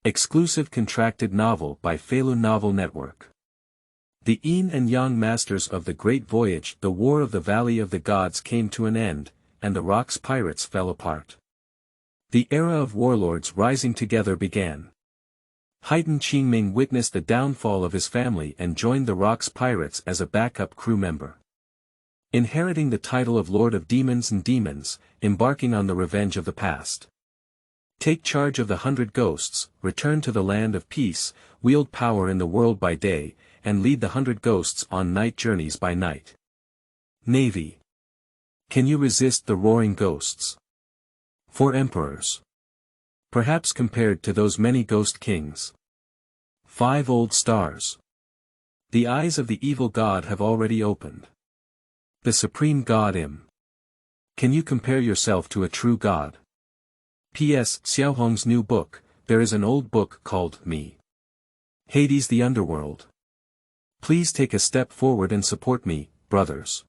Exclusive contracted novel by Falun Novel Network. The Yin and Yang masters of the Great Voyage. The War of the Valley of the Gods came to an end, and the Rock's pirates fell apart. The era of warlords rising together began. Haiten Qingming witnessed the downfall of his family and joined the Rock's pirates as a backup crew member. Inheriting the title of Lord of Demons and Demons, embarking on the revenge of the past. Take charge of the 100 ghosts, return to the land of peace, wield power in the world by day, and lead the 100 ghosts on night journeys by night. Navy. Can you resist the roaring ghosts? 4 emperors. Perhaps compared to those many ghost kings. 5 old stars. The eyes of the evil god have already opened. The supreme god Im. Can you compare yourself to a true god? P.S. Xiaohong's new book. There is an old book called Me. Hades the Underworld. Please take a step forward and support me, brothers.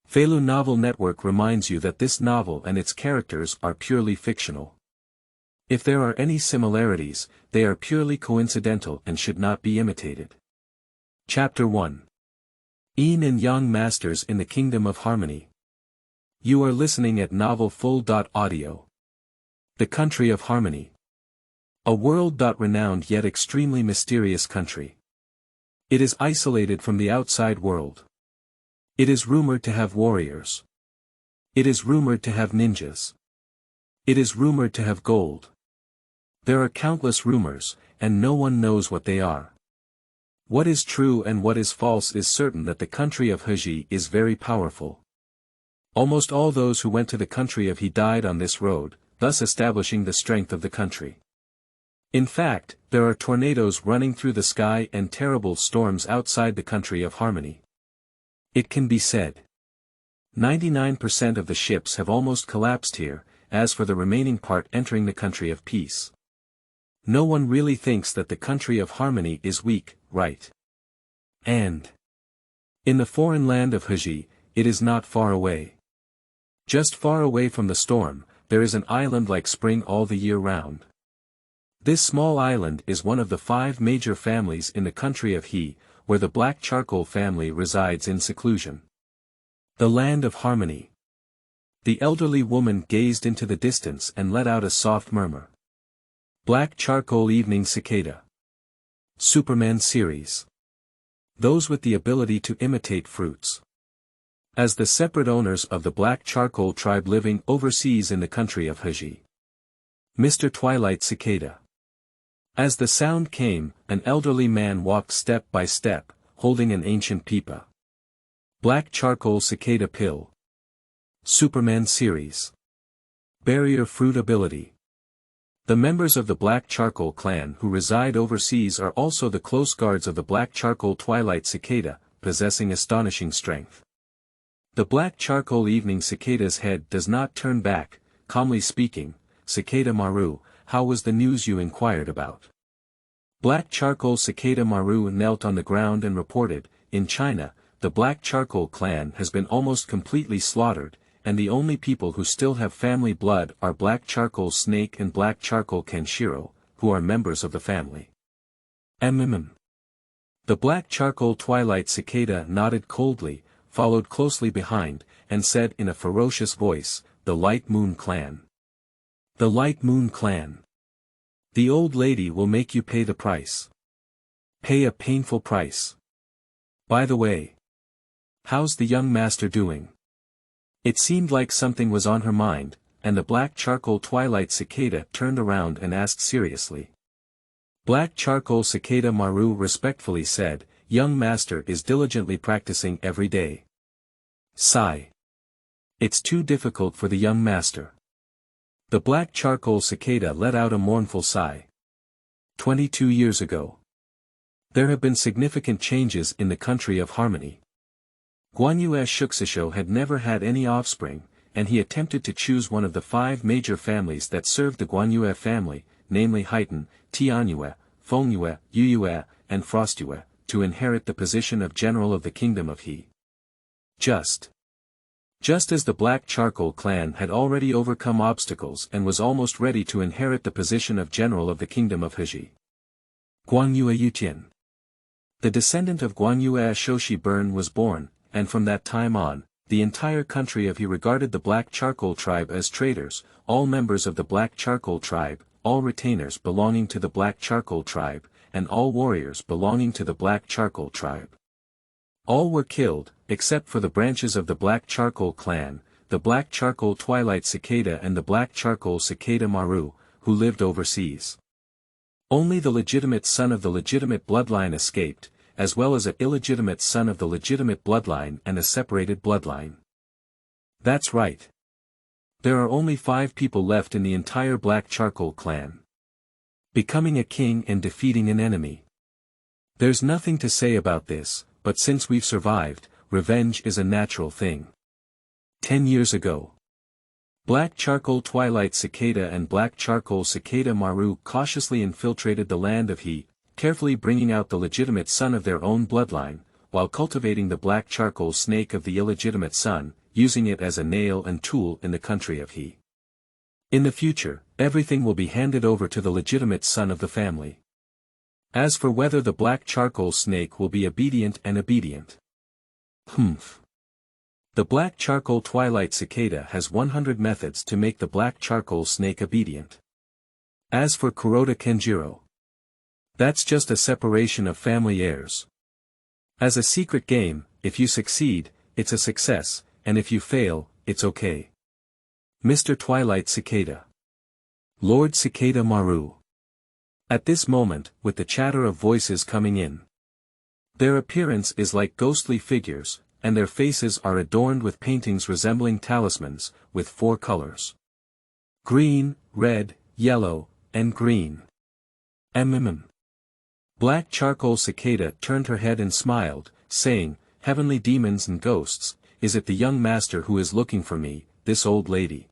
Falun Novel Network reminds you that this novel and its characters are purely fictional. If there are any similarities, they are purely coincidental and should not be imitated. Chapter 1. Yin and Yang Masters in the Kingdom of Harmony. You are listening at novelfull.audio. The Country of Harmony. A world-renowned yet extremely mysterious country. It is isolated from the outside world. It is rumored to have warriors. It is rumored to have ninjas. It is rumored to have gold. There are countless rumors, and no one knows what they are. What is true and what is false is certain that the country of He is very powerful. Almost all those who went to the country of He died on this road, thus establishing the strength of the country. In fact, there are tornadoes running through the sky and terrible storms outside the country of harmony. It can be said. 99% of the ships have almost collapsed here, as for the remaining part entering the country of peace. No one really thinks that the country of harmony is weak, right? And in the foreign land of He, it is not far away. Just far away from the storm, there is an island like spring all the year round. This small island is one of the 5 major families in the country of He, where the black charcoal family resides in seclusion. The land of harmony. The elderly woman gazed into the distance and let out a soft murmur. Black charcoal evening cicada. Superman series. Those with the ability to imitate fruits. As the separate owners of the black charcoal tribe living overseas in the country of He. Mr. Twilight Cicada. As the sound came, an elderly man walked step by step, holding an ancient pipa. Black charcoal cicada pill. Superman series. Barrier fruit ability. The members of the black charcoal clan who reside overseas are also the close guards of the black charcoal twilight cicada, possessing astonishing strength. The black charcoal evening cicada's head does not turn back, calmly speaking. Cicada Maru, how was the news you inquired about? Black charcoal cicada Maru knelt on the ground and reported, in China, the black charcoal clan has been almost completely slaughtered, and the only people who still have family blood are black charcoal snake and black charcoal Kenshiro, who are members of the family. The black charcoal twilight cicada nodded coldly, followed closely behind, and said in a ferocious voice, the Light Moon Clan. The Light Moon Clan. The old lady will make you pay the price. Pay a painful price. By the way. How's the young master doing? It seemed like something was on her mind, and the black charcoal twilight cicada turned around and asked seriously. Black charcoal cicada Maru respectfully said, young master is diligently practicing every day. Sigh. It's too difficult for the young master. The black charcoal cicada let out a mournful sigh. 22 years ago. There have been significant changes in the country of harmony. Guanyue Shuxisho had never had any offspring, and he attempted to choose one of the 5 major families that served the Guanyue family, namely Haiten, Tianyue, Fengyue, Yuyue, and Frostue, to inherit the position of general of the kingdom of He. Just Just as the Black Charcoal clan had already overcome obstacles and was almost ready to inherit the position of general of the kingdom of Heji. Guangyue Yutian. The descendant of Guangyue Shoshi Burn was born, and from that time on, the entire country of He regarded the Black Charcoal tribe as traitors, all members of the Black Charcoal tribe, all retainers belonging to the Black Charcoal tribe, and all warriors belonging to the Black Charcoal tribe. All were killed, except for the branches of the Black Charcoal clan, the Black Charcoal Twilight Cicada and the Black Charcoal Cicada Maru, who lived overseas. Only the legitimate son of the legitimate bloodline escaped, as well as an illegitimate son of the legitimate bloodline and a separated bloodline. That's right. There are only 5 people left in the entire Black Charcoal clan. Becoming a king and defeating an enemy. There's nothing to say about this, but since we've survived, revenge is a natural thing. 10 years ago. Black Charcoal Twilight Cicada and Black Charcoal Cicada Maru cautiously infiltrated the land of He, carefully bringing out the legitimate son of their own bloodline, while cultivating the Black Charcoal snake of the illegitimate son, using it as a nail and tool in the country of He. In the future, everything will be handed over to the legitimate son of the family. As for whether the Black Charcoal snake will be obedient. The Black Charcoal Twilight Cicada has 100 methods to make the Black Charcoal snake obedient. As for Kuroda Kenjiro, that's just a separation of family heirs. As a secret game, if you succeed, it's a success, and if you fail, it's okay. Mr. Twilight Cicada. Lord Cicada Maru. At this moment, with the chatter of voices coming in. Their appearance is like ghostly figures, and their faces are adorned with paintings resembling talismans, with 4 colors. Green, red, yellow, and green. Black Charcoal Cicada turned her head and smiled, saying, "Heavenly demons and ghosts, is it the young master who is looking for me, this old lady?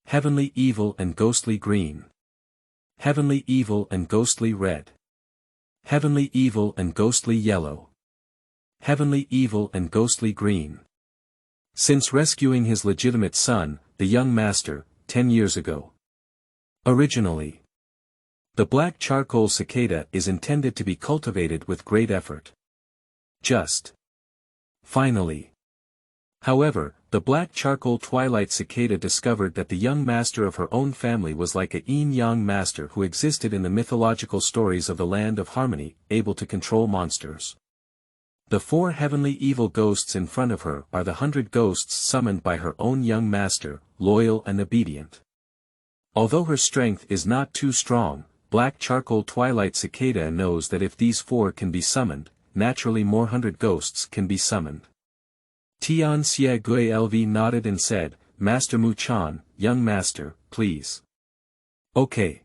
Heavenly evil and ghostly green. Heavenly evil and ghostly red. Heavenly evil and ghostly yellow. Heavenly evil and ghostly green." Since rescuing his legitimate son, the young master, 10 years ago. Originally, the Black Charcoal Cicada is intended to be cultivated with great effort. Finally. However, the Black Charcoal Twilight Cicada discovered that the young master of her own family was like a yin-yang master who existed in the mythological stories of the Land of Harmony, able to control monsters. The 4 heavenly evil ghosts in front of her are the 100 ghosts summoned by her own young master, loyal and obedient. Although her strength is not too strong, Black Charcoal Twilight Cicada knows that if these 4 can be summoned, naturally more 100 ghosts can be summoned. Tian Xie Gui Lv nodded and said, "Master Mu Chan, young master, please." Okay.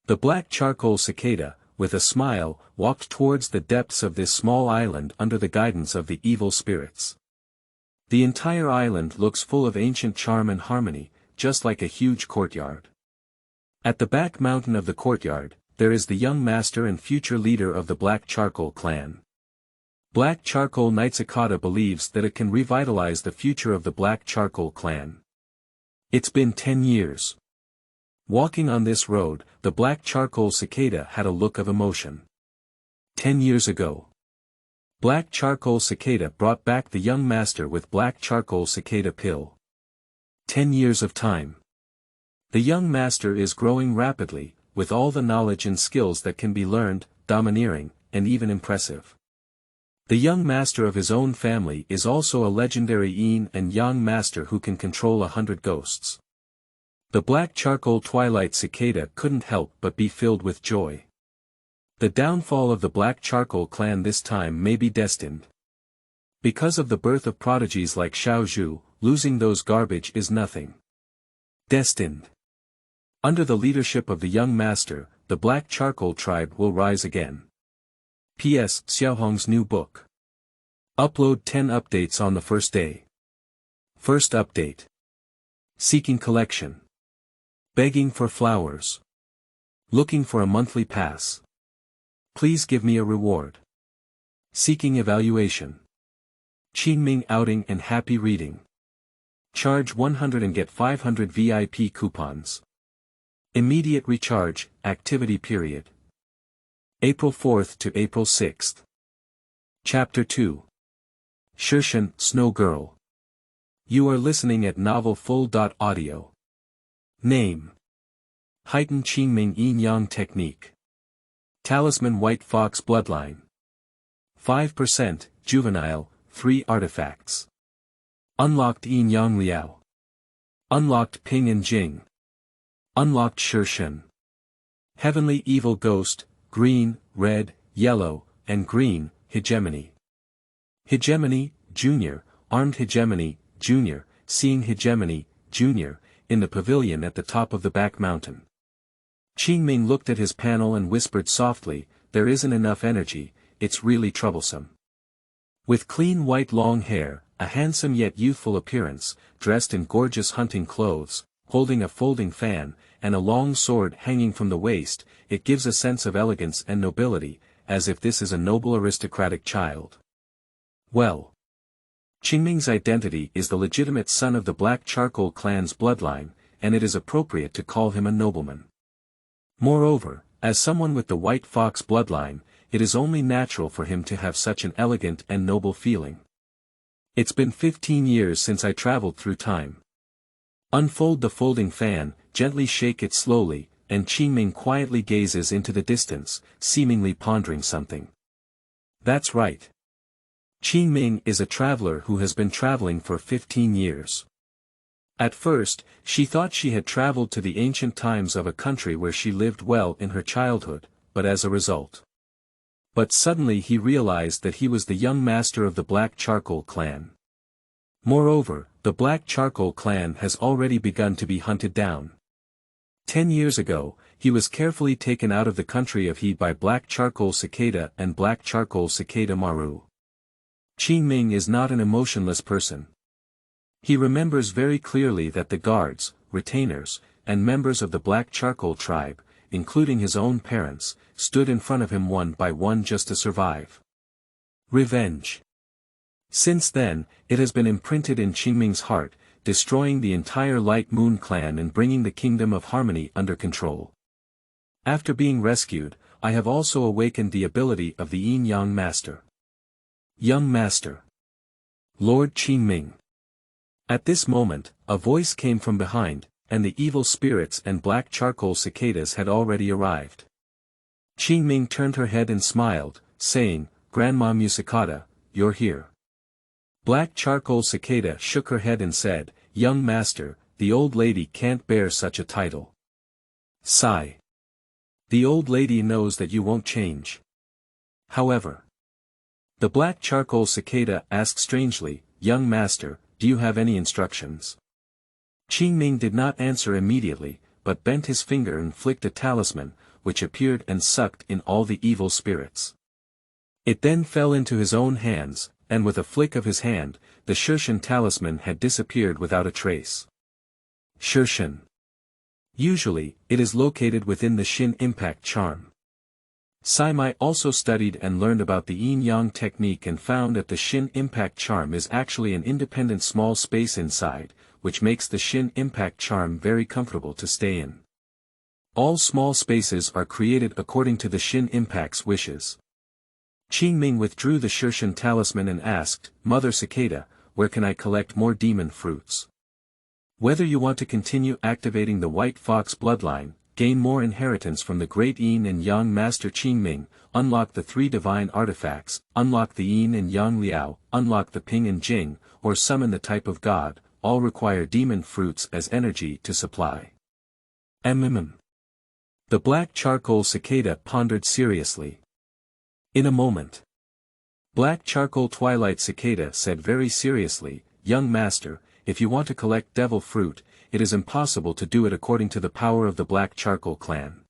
The Black Charcoal Cicada, with a smile, walked towards the depths of this small island under the guidance of the evil spirits. The entire island looks full of ancient charm and harmony, just like a huge courtyard. At the back mountain of the courtyard, there is the young master and future leader of the Black Charcoal clan. Black Charcoal Knight Cicada believes that it can revitalize the future of the Black Charcoal clan. It's been 10 years. Walking on this road, the Black Charcoal Cicada had a look of emotion. 10 years ago. Black Charcoal Cicada brought back the young master with Black Charcoal Cicada pill. 10 years of time. The young master is growing rapidly, with all the knowledge and skills that can be learned, domineering, and even impressive. The young master of his own family is also a legendary yin and yang master who can control 100 ghosts. The Black Charcoal Twilight Cicada couldn't help but be filled with joy. The downfall of the Black Charcoal clan this time may be destined. Because of the birth of prodigies like Xiao Zhu, losing those garbage is nothing. Destined. Under the leadership of the young master, the Black Charcoal tribe will rise again. P.S. Xiaohong's new book. Upload 10 updates on the first day. First update. Seeking collection. Begging for flowers. Looking for a monthly pass. Please give me a reward. Seeking evaluation. Qingming outing and happy reading. Charge 100 and get 500 VIP coupons. Immediate recharge, activity period. April 4th to April 6th. Chapter 2. Shishen, Snow Girl. You are listening at Novel Full.audio. Name. Heightened Qingming Yin Yang Technique. Talisman White Fox Bloodline. 5%, Juvenile, 3 artifacts. Unlocked Yin Yang Liao. Unlocked Ping and Jing. Unlocked Shishen. Heavenly Evil Ghost, green, red, yellow, and green, Hegemony. Hegemony, Junior, Armed Hegemony, Junior, seeing Hegemony, Junior, in the pavilion at the top of the back mountain. Qingming looked at his panel and whispered softly, there isn't enough energy, it's really troublesome. With clean white long hair, a handsome yet youthful appearance, dressed in gorgeous hunting clothes, holding a folding fan, and a long sword hanging from the waist, it gives a sense of elegance and nobility, as if this is a noble aristocratic child. Well. Qingming's identity is the legitimate son of the Black Charcoal clan's bloodline, and it is appropriate to call him a nobleman. Moreover, as someone with the White Fox bloodline, it is only natural for him to have such an elegant and noble feeling. It's been 15 years since I traveled through time. Unfold the folding fan, gently shake it slowly, and Qingming quietly gazes into the distance, seemingly pondering something. That's right. Qingming is a traveler who has been traveling for 15 years. At first, she thought she had traveled to the ancient times of a country where she lived well in her childhood, but as a result. But suddenly he realized that he was the young master of the Black Charcoal clan. Moreover, the Black Charcoal clan has already begun to be hunted down. 10 years ago, he was carefully taken out of the country of He by Black Charcoal Cicada and Black Charcoal Cicada Maru. Qingming is not an emotionless person. He remembers very clearly that the guards, retainers, and members of the Black Charcoal tribe, including his own parents, stood in front of him one by one just to survive. Revenge. Since then, it has been imprinted in Qingming's heart, destroying the entire Light Moon clan and bringing the Kingdom of Harmony under control. After being rescued, I have also awakened the ability of the Yin Yang Master. Young Master. Lord Qingming. At this moment, a voice came from behind, and the evil spirits and Black Charcoal cicadas had already arrived. Qingming turned her head and smiled, saying, Grandma Musicata, you're here. Black Charcoal Cicada shook her head and said, Young Master, the old lady can't bear such a title. Sigh. The old lady knows that you won't change. However. The Black Charcoal Cicada asked strangely, Young Master, do you have any instructions? Qingming did not answer immediately, but bent his finger and flicked a talisman, which appeared and sucked in all the evil spirits. It then fell into his own hands, and with a flick of his hand, the Shishen talisman had disappeared without a trace. Shishen. Usually, it is located within the Shin Impact charm. Saimai also studied and learned about the yin-yang technique and found that the Shin Impact charm is actually an independent small space inside, which makes the Shin Impact charm very comfortable to stay in. All small spaces are created according to the Shin Impact's wishes. Qingming withdrew the Shishen talisman and asked, Mother Cicada, where can I collect more demon fruits? Whether you want to continue activating the White Fox bloodline, gain more inheritance from the great Yin and Yang Master Qingming, unlock the 3 divine artifacts, unlock the Yin and Yang Liao, unlock the Ping and Jing, or summon the type of God, all require demon fruits as energy to supply. The Black Charcoal Cicada pondered seriously. In a moment. Black Charcoal Twilight Cicada said very seriously, Young Master, if you want to collect devil fruit, it is impossible to do it according to the power of the Black Charcoal clan.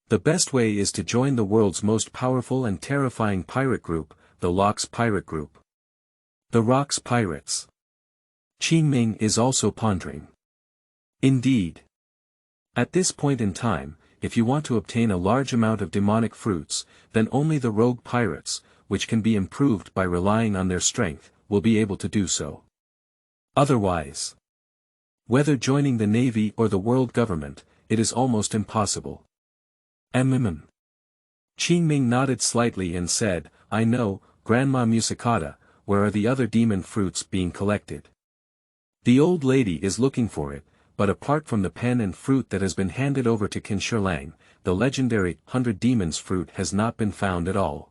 The best way is to join the world's most powerful and terrifying pirate group, the Lox Pirate Group. The Rox Pirates. Qingming is also pondering. Indeed. At this point in time, if you want to obtain a large amount of demonic fruits, then only the rogue pirates, which can be improved by relying on their strength, will be able to do so. Otherwise, whether joining the Navy or the world government, it is almost impossible. Mm. Qingming nodded slightly and said, I know, Grandma Musicata, where are the other demon fruits being collected? The old lady is looking for it, but apart from the pen and fruit that has been handed over to Qin Shilang, the legendary 100 Demons fruit has not been found at all.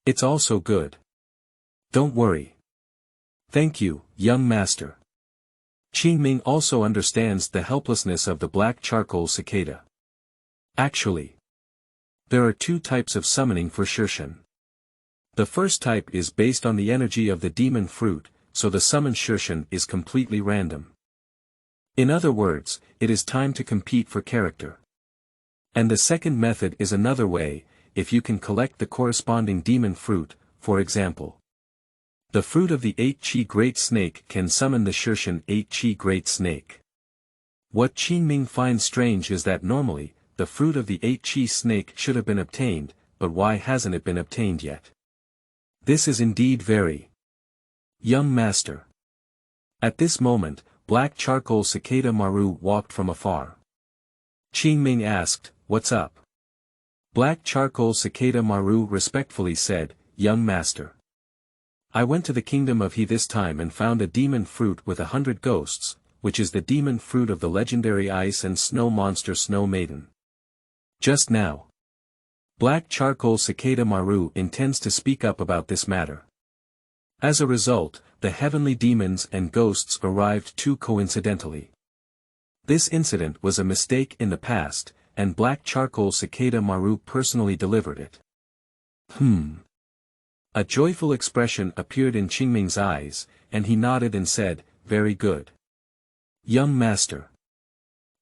It's all so good. Don't worry. Thank you, young master. Qingming also understands the helplessness of the black charcoal cicada. Actually, there are two types of summoning for Shishen. The first type is based on the energy of the demon fruit, so the summoned Shishen is completely random. In other words, it is time to compete for character. And the second method is another way, if you can collect the corresponding demon fruit, for example. The fruit of the 8-Chi Great Snake can summon the Shishen 8-Chi Great Snake. What Qingming finds strange is that normally, the fruit of the 8-Chi Snake should have been obtained, but why hasn't it been obtained yet? This is indeed very young master. At this moment, black charcoal cicada Maru walked from afar. Qingming asked, what's up? Black charcoal cicada Maru respectfully said, young master. I went to the kingdom of He this time and found a demon fruit with 100 ghosts, which is the demon fruit of the legendary ice and snow monster Snow Maiden. Just now, black charcoal cicada Maru intends to speak up about this matter. As a result, the heavenly demons and ghosts arrived too coincidentally. This incident was a mistake in the past, and black charcoal cicada Maru personally delivered it. A joyful expression appeared in Qingming's eyes, and he nodded and said, very good. Young master.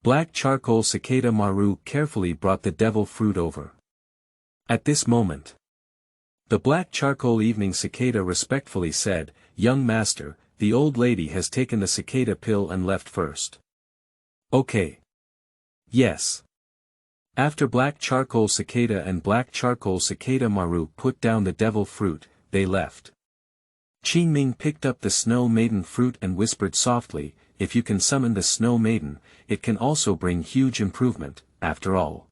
Black charcoal cicada Maru carefully brought the devil fruit over. At this moment, the black charcoal evening cicada respectfully said, young master, the old lady has taken the cicada pill and left first. Okay. Yes. After black charcoal cicada and black charcoal cicada Maru put down the devil fruit, they left. Qingming picked up the Snow Maiden fruit and whispered softly, if you can summon the Snow Maiden, it can also bring huge improvement, after all.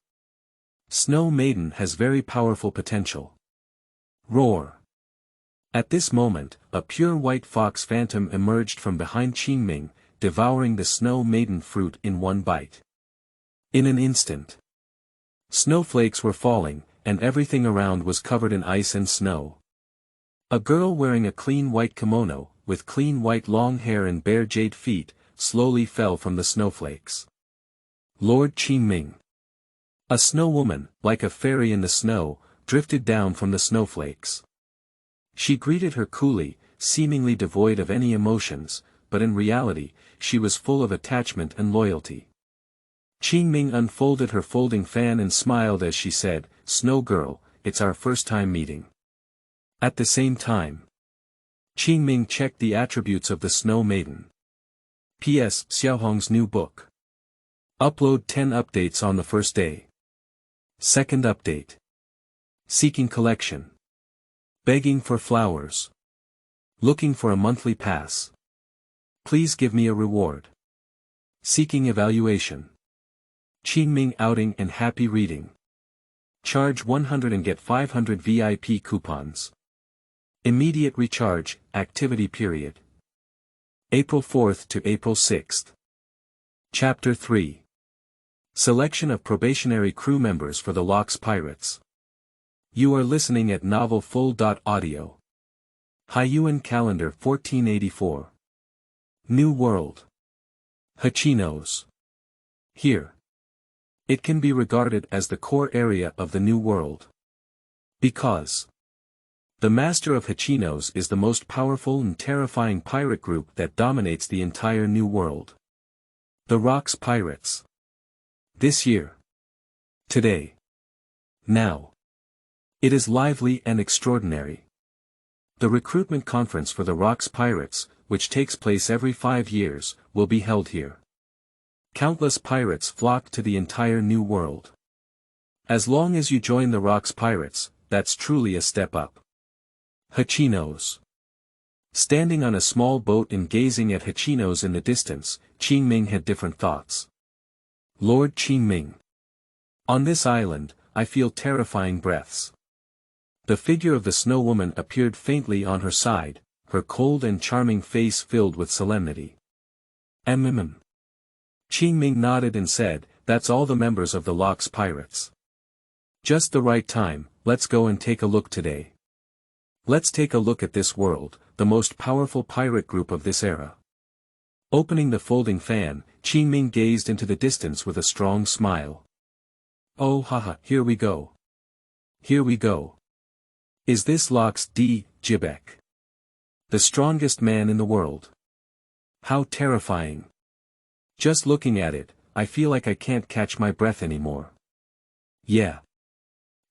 Snow Maiden has very powerful potential. Roar. At this moment, a pure white fox phantom emerged from behind Qingming, devouring the Snow Maiden fruit in one bite. In an instant, snowflakes were falling, and everything around was covered in ice and snow. A girl wearing a clean white kimono, with clean white long hair and bare jade feet, slowly fell from the snowflakes. Lord Qingming. A snow woman, like a fairy in the snow, drifted down from the snowflakes. She greeted her coolly, seemingly devoid of any emotions, but in reality, she was full of attachment and loyalty. Qingming unfolded her folding fan and smiled as she said, Snow Girl, it's our first time meeting. At the same time, Qingming checked the attributes of the Snow Maiden. P.S. Xiaohong's new book. Upload 10 updates on the first day. Second update. Seeking collection. Begging for flowers. Looking for a monthly pass. Please give me a reward. Seeking evaluation. Qingming outing and happy reading. Charge 100 and get 500 VIP coupons. Immediate recharge, activity period. April 4th to April 6th. Chapter 3. Selection of probationary crew members for the Locks Pirates. You are listening at Novel Full.audio. Haiyuan Calendar 1484. New World. Hachinos. Here. It can be regarded as the core area of the New World. Because the Master of Hachinos is the most powerful and terrifying pirate group that dominates the entire New World. The Rocks Pirates. This year. Today. Now. It is lively and extraordinary. The recruitment conference for the Rocks Pirates, which takes place every 5 years, will be held here. Countless pirates flock to the entire New World. As long as you join the Rocks Pirates, that's truly a step up. Hachinos. Standing on a small boat and gazing at Hachinos in the distance, Qingming had different thoughts. Lord Qingming. On this island, I feel terrifying breaths. The figure of the snow woman appeared faintly on her side, her cold and charming face filled with solemnity. Qingming nodded and said, "That's all the members of the Lock's pirates. Just the right time, let's go and take a look today. Let's take a look at this world, the most powerful pirate group of this era." Opening the folding fan, Qingming gazed into the distance with a strong smile. "Oh haha, here we go. Here we go. Is this Lock's D. Jibek? The strongest man in the world? How terrifying. Just looking at it, I feel like I can't catch my breath anymore. Yeah.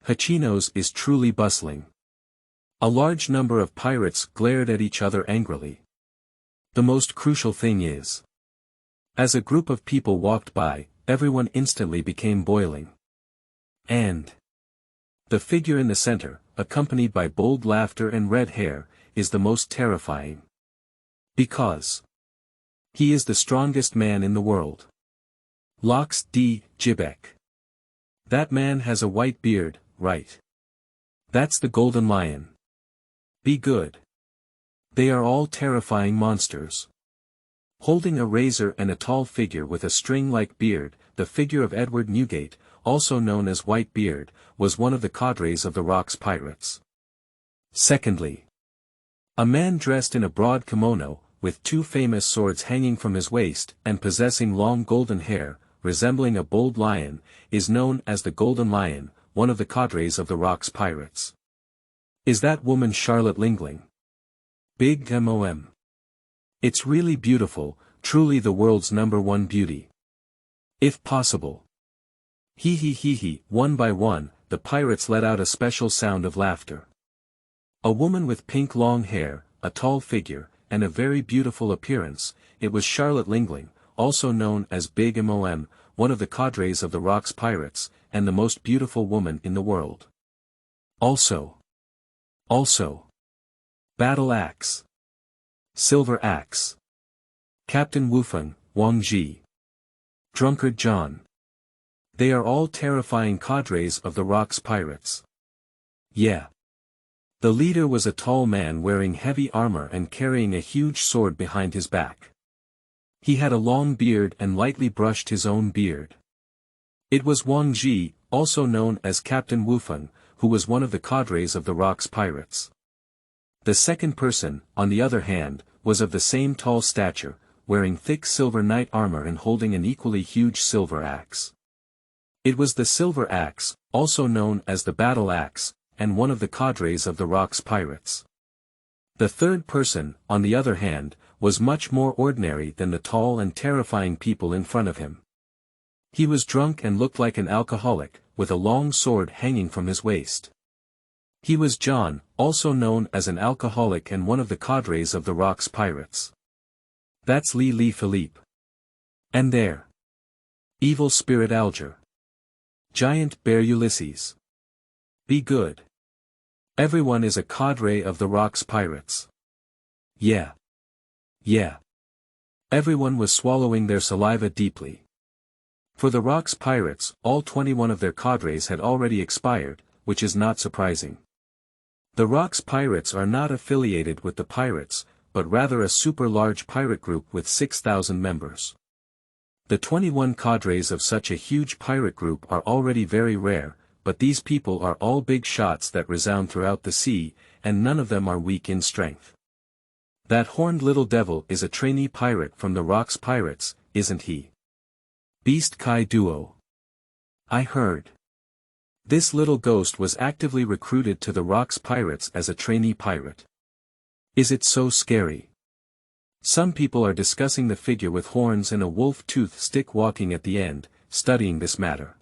Hachinos is truly bustling." A large number of pirates glared at each other angrily. The most crucial thing is, as a group of people walked by, everyone instantly became boiling. And the figure in the center, accompanied by bold laughter and red hair, is the most terrifying. Because he is the strongest man in the world. Lox D. Jibek. That man has a white beard, right? That's the Golden Lion. Be good. They are all terrifying monsters. Holding a razor and a tall figure with a string-like beard, the figure of Edward Newgate, also known as Whitebeard, was one of the cadres of the Rock's pirates. Secondly, a man dressed in a broad kimono, with two famous swords hanging from his waist and possessing long golden hair, resembling a bold lion, is known as the Golden Lion, one of the cadres of the Rock's pirates. Is that woman Charlotte Lingling? Big MOM. It's really beautiful, truly the world's #1 beauty. If possible. Hee hee hee hee. One by one, the pirates let out a special sound of laughter. A woman with pink long hair, a tall figure, and a very beautiful appearance, it was Charlotte Lingling, also known as Big MOM, one of the cadres of the Rock's pirates, and the most beautiful woman in the world. Also, Battle Axe. Silver Axe. Captain Wufeng, Wang Ji. Drunkard John. They are all terrifying cadres of the Rock's pirates. Yeah. The leader was a tall man wearing heavy armor and carrying a huge sword behind his back. He had a long beard and lightly brushed his own beard. It was Wang Ji, also known as Captain Wufeng, who was one of the cadres of the Rock's pirates. The second person, on the other hand, was of the same tall stature, wearing thick silver knight armor and holding an equally huge silver axe. It was the Silver Axe, also known as the Battle Axe, and one of the cadres of the Rock's pirates. The third person, on the other hand, was much more ordinary than the tall and terrifying people in front of him. He was drunk and looked like an alcoholic, with a long sword hanging from his waist. He was John, also known as an alcoholic and one of the cadres of the Rock's pirates. That's Lee Philippe. And there. Evil Spirit Alger. Giant Bear Ulysses. Be good. Everyone is a cadre of the Rock's pirates. Yeah. Everyone was swallowing their saliva deeply. For the Rock's pirates, all 21 of their cadres had already expired, which is not surprising. The Rock's pirates are not affiliated with the pirates, but rather a super-large pirate group with 6,000 members. The 21 cadres of such a huge pirate group are already very rare, but these people are all big shots that resound throughout the sea, and none of them are weak in strength. That horned little devil is a trainee pirate from the Rock's pirates, isn't he? Beast Kai Duo. I heard. This little ghost was actively recruited to the Rock's pirates as a trainee pirate. Is it so scary? Some people are discussing the figure with horns and a wolf tooth stick walking at the end, studying this matter.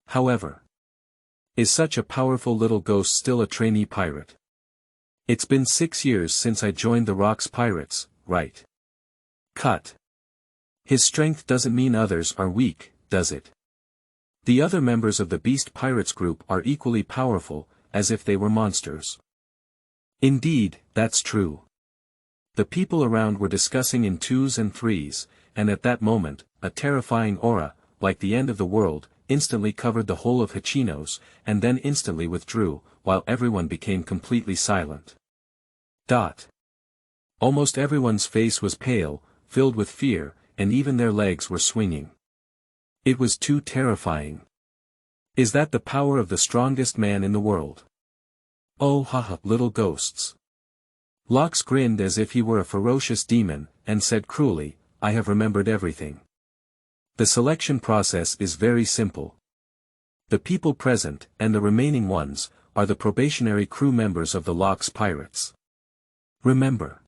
However, is such a powerful little ghost still a trainee pirate? It's been 6 years since I joined the Rock's pirates, right? Cut. His strength doesn't mean others are weak, does it? The other members of the Beast Pirates group are equally powerful, as if they were monsters. Indeed, that's true. The people around were discussing in twos and threes, and at that moment, a terrifying aura, like the end of the world, instantly covered the whole of Hachinos, and then instantly withdrew, while everyone became completely silent. Almost everyone's face was pale, filled with fear, and even their legs were swinging. It was too terrifying. Is that the power of the strongest man in the world? Oh haha, little ghosts. Lox grinned as if he were a ferocious demon, and said cruelly, I have remembered everything. The selection process is very simple. The people present, and the remaining ones, are the probationary crew members of the Lox pirates. Remember.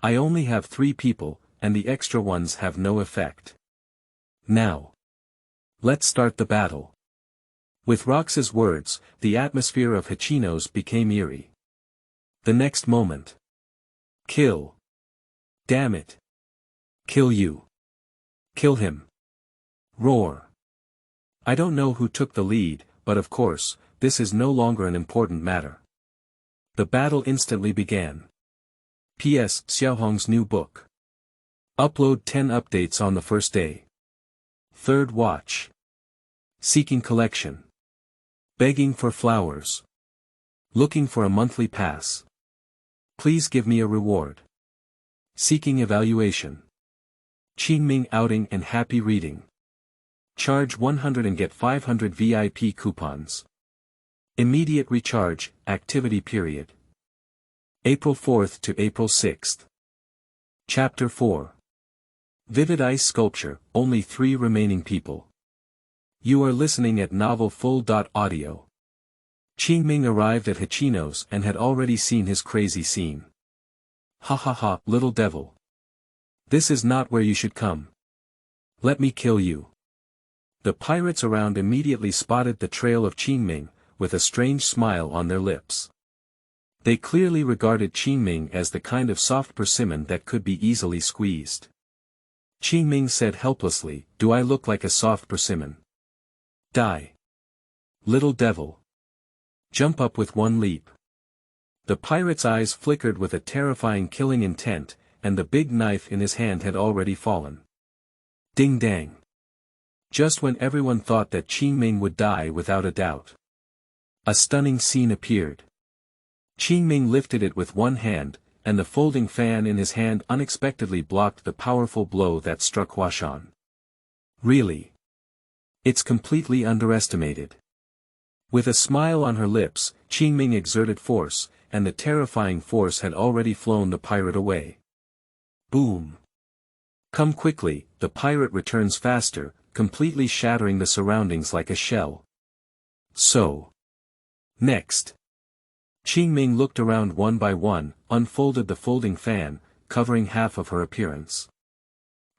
I only have 3 people, and the extra ones have no effect. Now. Let's start the battle. With Rox's words, the atmosphere of Hachinos became eerie. The next moment. Kill. Damn it. Kill you. Kill him. Roar. I don't know who took the lead, but of course, this is no longer an important matter. The battle instantly began. P.S. Xiaohong's new book. Upload 10 updates on the first day. Third watch. Seeking collection. Begging for flowers. Looking for a monthly pass. Please give me a reward. Seeking evaluation. Qingming outing and happy reading. Charge 100 and get 500 VIP coupons. Immediate recharge, activity period. April 4th to April 6th. Chapter 4. Vivid Ice Sculpture, only 3 remaining people. You are listening at Novel Full.audio. Qingming arrived at Hachinos and had already seen his crazy scene. Ha ha ha, little devil. This is not where you should come. Let me kill you. The pirates around immediately spotted the trail of Qingming, with a strange smile on their lips. They clearly regarded Qingming as the kind of soft persimmon that could be easily squeezed. Qingming said helplessly, Do I look like a soft persimmon? Die. Little devil. Jump up with one leap. The pirate's eyes flickered with a terrifying killing intent, and the big knife in his hand had already fallen. Ding dang. Just when everyone thought that Qingming would die without a doubt. A stunning scene appeared. Qingming lifted it with one hand, and the folding fan in his hand unexpectedly blocked the powerful blow that struck Huashan. Really? It's completely underestimated. With a smile on her lips, Qingming exerted force, and the terrifying force had already flown the pirate away. Boom. Come quickly, the pirate returns faster, completely shattering the surroundings like a shell. So. Next. Qingming looked around one by one, unfolded the folding fan, covering half of her appearance.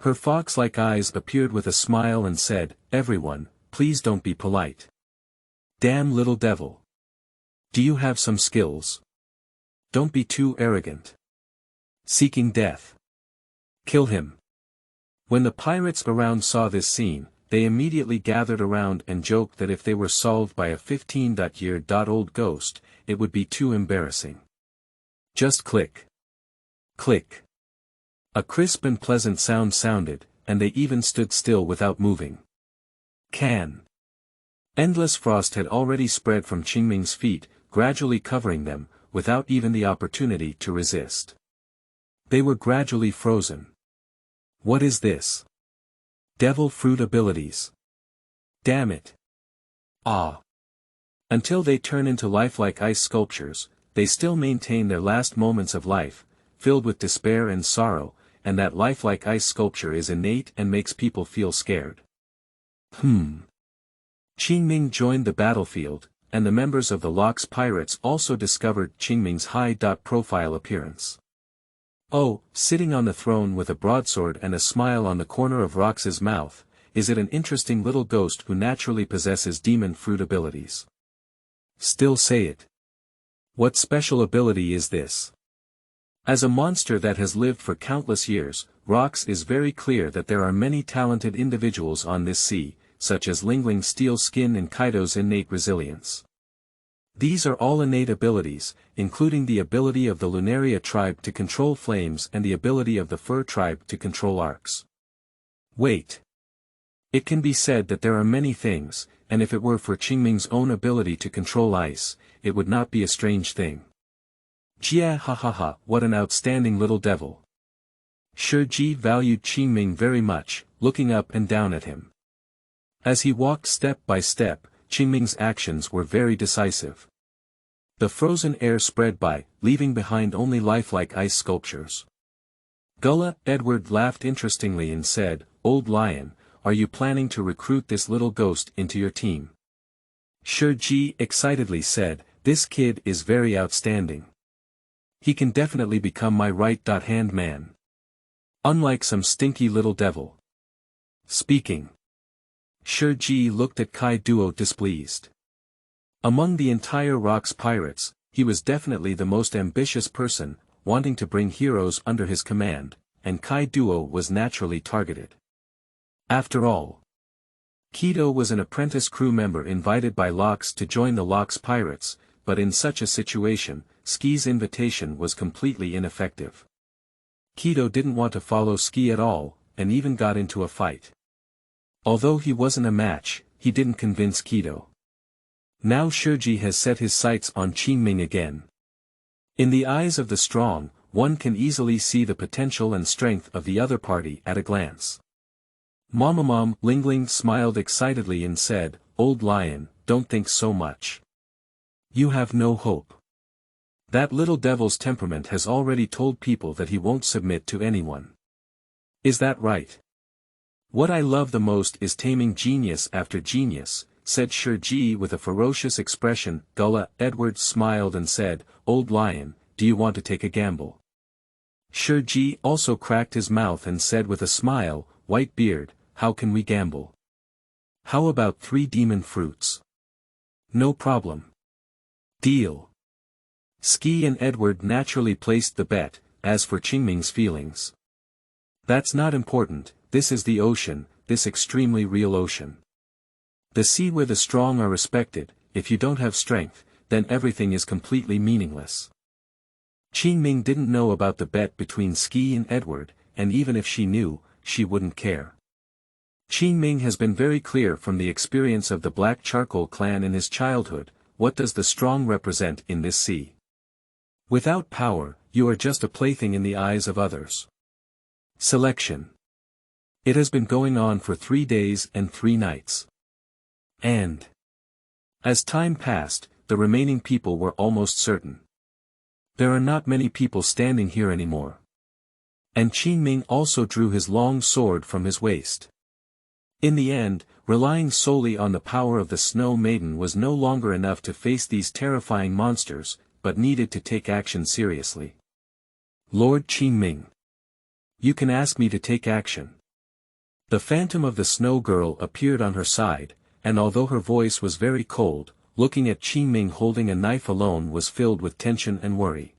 Her fox-like eyes appeared with a smile and said, Everyone, please don't be polite. Damn little devil. Do you have some skills? Don't be too arrogant. Seeking death. Kill him. When the pirates around saw this scene, they immediately gathered around and joked that if they were solved by a 15-year-old ghost, it would be too embarrassing. Just click. Click. A crisp and pleasant sound sounded, and they even stood still without moving. Can. Endless frost had already spread from Qingming's feet, gradually covering them, without even the opportunity to resist. They were gradually frozen. What is this? Devil fruit abilities. Damn it. Ah. Until they turn into lifelike ice sculptures, they still maintain their last moments of life, filled with despair and sorrow, and that lifelike ice sculpture is innate and makes people feel scared. Qingming joined the battlefield, and the members of the Lox pirates also discovered Qingming's high-profile appearance. Oh, sitting on the throne with a broadsword and a smile on the corner of Rox's mouth, is it an interesting little ghost who naturally possesses demon fruit abilities? Still say it. What special ability is this? As a monster that has lived for countless years, Rox is very clear that there are many talented individuals on this sea, such as Lingling's steel skin and Kaido's innate resilience. These are all innate abilities, including the ability of the Lunaria tribe to control flames and the ability of the Fur tribe to control arcs. Wait. It can be said that there are many things, and if it were for Qingming's own ability to control ice, it would not be a strange thing. Jia ha ha ha, what an outstanding little devil. Shi Ji valued Qingming very much, looking up and down at him. As he walked step by step, Qingming's actions were very decisive. The frozen air spread by, leaving behind only lifelike ice sculptures. Gullah Edward laughed interestingly and said, "Old Lion, are you planning to recruit this little ghost into your team?" Shi Ji excitedly said, "This kid is very outstanding. He can definitely become my right-hand man. Unlike some stinky little devil." Speaking. Shi Ji looked at Kai Duo displeased. Among the entire Rock's pirates, he was definitely the most ambitious person, wanting to bring heroes under his command, and Kai Duo was naturally targeted. After all, Kido was an apprentice crew member invited by Locks to join the Locks pirates, but in such a situation, Ski's invitation was completely ineffective. Kido didn't want to follow Ski at all, and even got into a fight. Although he wasn't a match, he didn't convince Kido. Now Shiji has set his sights on Qingming again. In the eyes of the strong, one can easily see the potential and strength of the other party at a glance. Mamamam Lingling smiled excitedly and said, "Old Lion, don't think so much. You have no hope. That little devil's temperament has already told people that he won't submit to anyone. Is that right? What I love the most is taming genius after genius," said Shiji with a ferocious expression. Gullah Edward smiled and said, "Old Lion, do you want to take a gamble?" Shiji also cracked his mouth and said with a smile, "White beard, how can we gamble? How about 3 demon fruits?" "No problem. Deal." Ski and Edward naturally placed the bet. As for Qingming's feelings, "That's not important, this is the ocean, this extremely real ocean. The sea where the strong are respected. If you don't have strength, then everything is completely meaningless." Qingming didn't know about the bet between Ski and Edward, and even if she knew, she wouldn't care. Qingming has been very clear from the experience of the Black Charcoal clan in his childhood. What does the strong represent in this sea? Without power, you are just a plaything in the eyes of others. Selection. It has been going on for 3 days and 3 nights. And as time passed, the remaining people were almost certain. There are not many people standing here anymore. And Qingming also drew his long sword from his waist. In the end, relying solely on the power of the Snow Maiden was no longer enough to face these terrifying monsters, but needed to take action seriously. "Lord Qingming. You can ask me to take action." The phantom of the Snow Girl appeared on her side, and although her voice was very cold, looking at Qingming holding a knife alone was filled with tension and worry.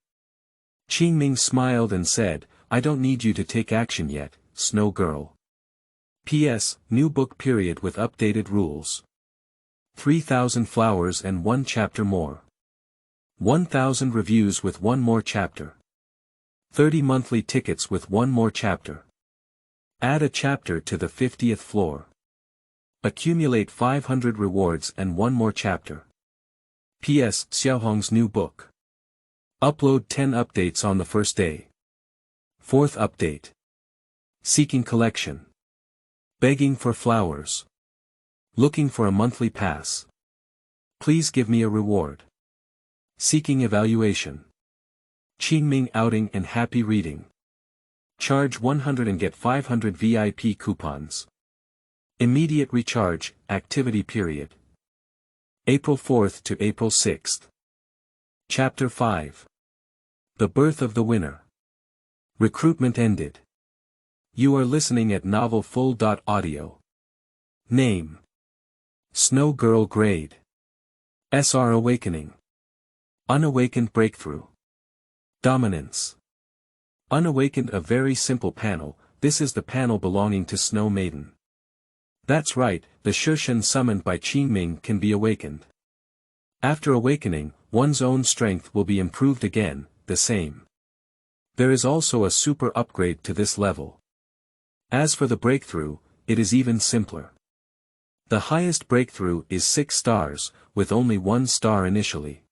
Qingming smiled and said, "I don't need you to take action yet, Snow Girl. P.S. New book period with updated rules. 3,000 flowers and 1 chapter more. 1,000 reviews with 1 more chapter. 30 monthly tickets with 1 more chapter. Add a chapter to the 50th floor. Accumulate 500 rewards and 1 more chapter. P.S. Xiaohong's new book. Upload 10 updates on the first day. 4th update. Seeking collection. Begging for flowers. Looking for a monthly pass. Please give me a reward. Seeking evaluation. Qingming outing and happy reading. Charge 100 and get 500 VIP coupons. Immediate recharge, activity period. April 4th to April 6th. Chapter 5. The Birth of the Winner. Recruitment ended. You are listening at novelfull.audio. Name. Snow Girl Grade. SR Awakening. Unawakened Breakthrough. Dominance. Unawakened, a very simple panel. This is the panel belonging to Snow Maiden. That's right, the Shishen summoned by Qingming can be awakened. After awakening, one's own strength will be improved again, the same. There is also a super upgrade to this level. As for the breakthrough, it is even simpler. The highest breakthrough is 6 stars, with only 1 star initially.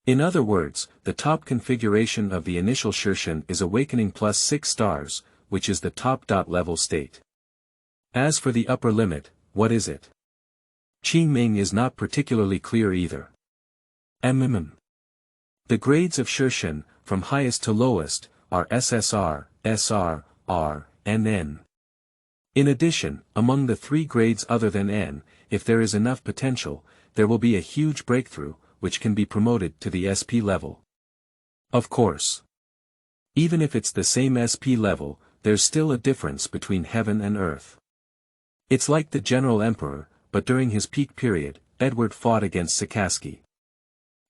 In other words, the top configuration of the initial Shishen is awakening plus 6 stars, which is the top level state. As for the upper limit, what is it? Qingming is not particularly clear either. The grades of Shishen, from highest to lowest, are SSR, SR, R, and N. In addition, among the 3 grades other than N, if there is enough potential, there will be a huge breakthrough, which can be promoted to the SP level. Of course. Even if it's the same SP level, there's still a difference between heaven and earth. It's like the General Emperor, but during his peak period, Edward fought against Sakaski.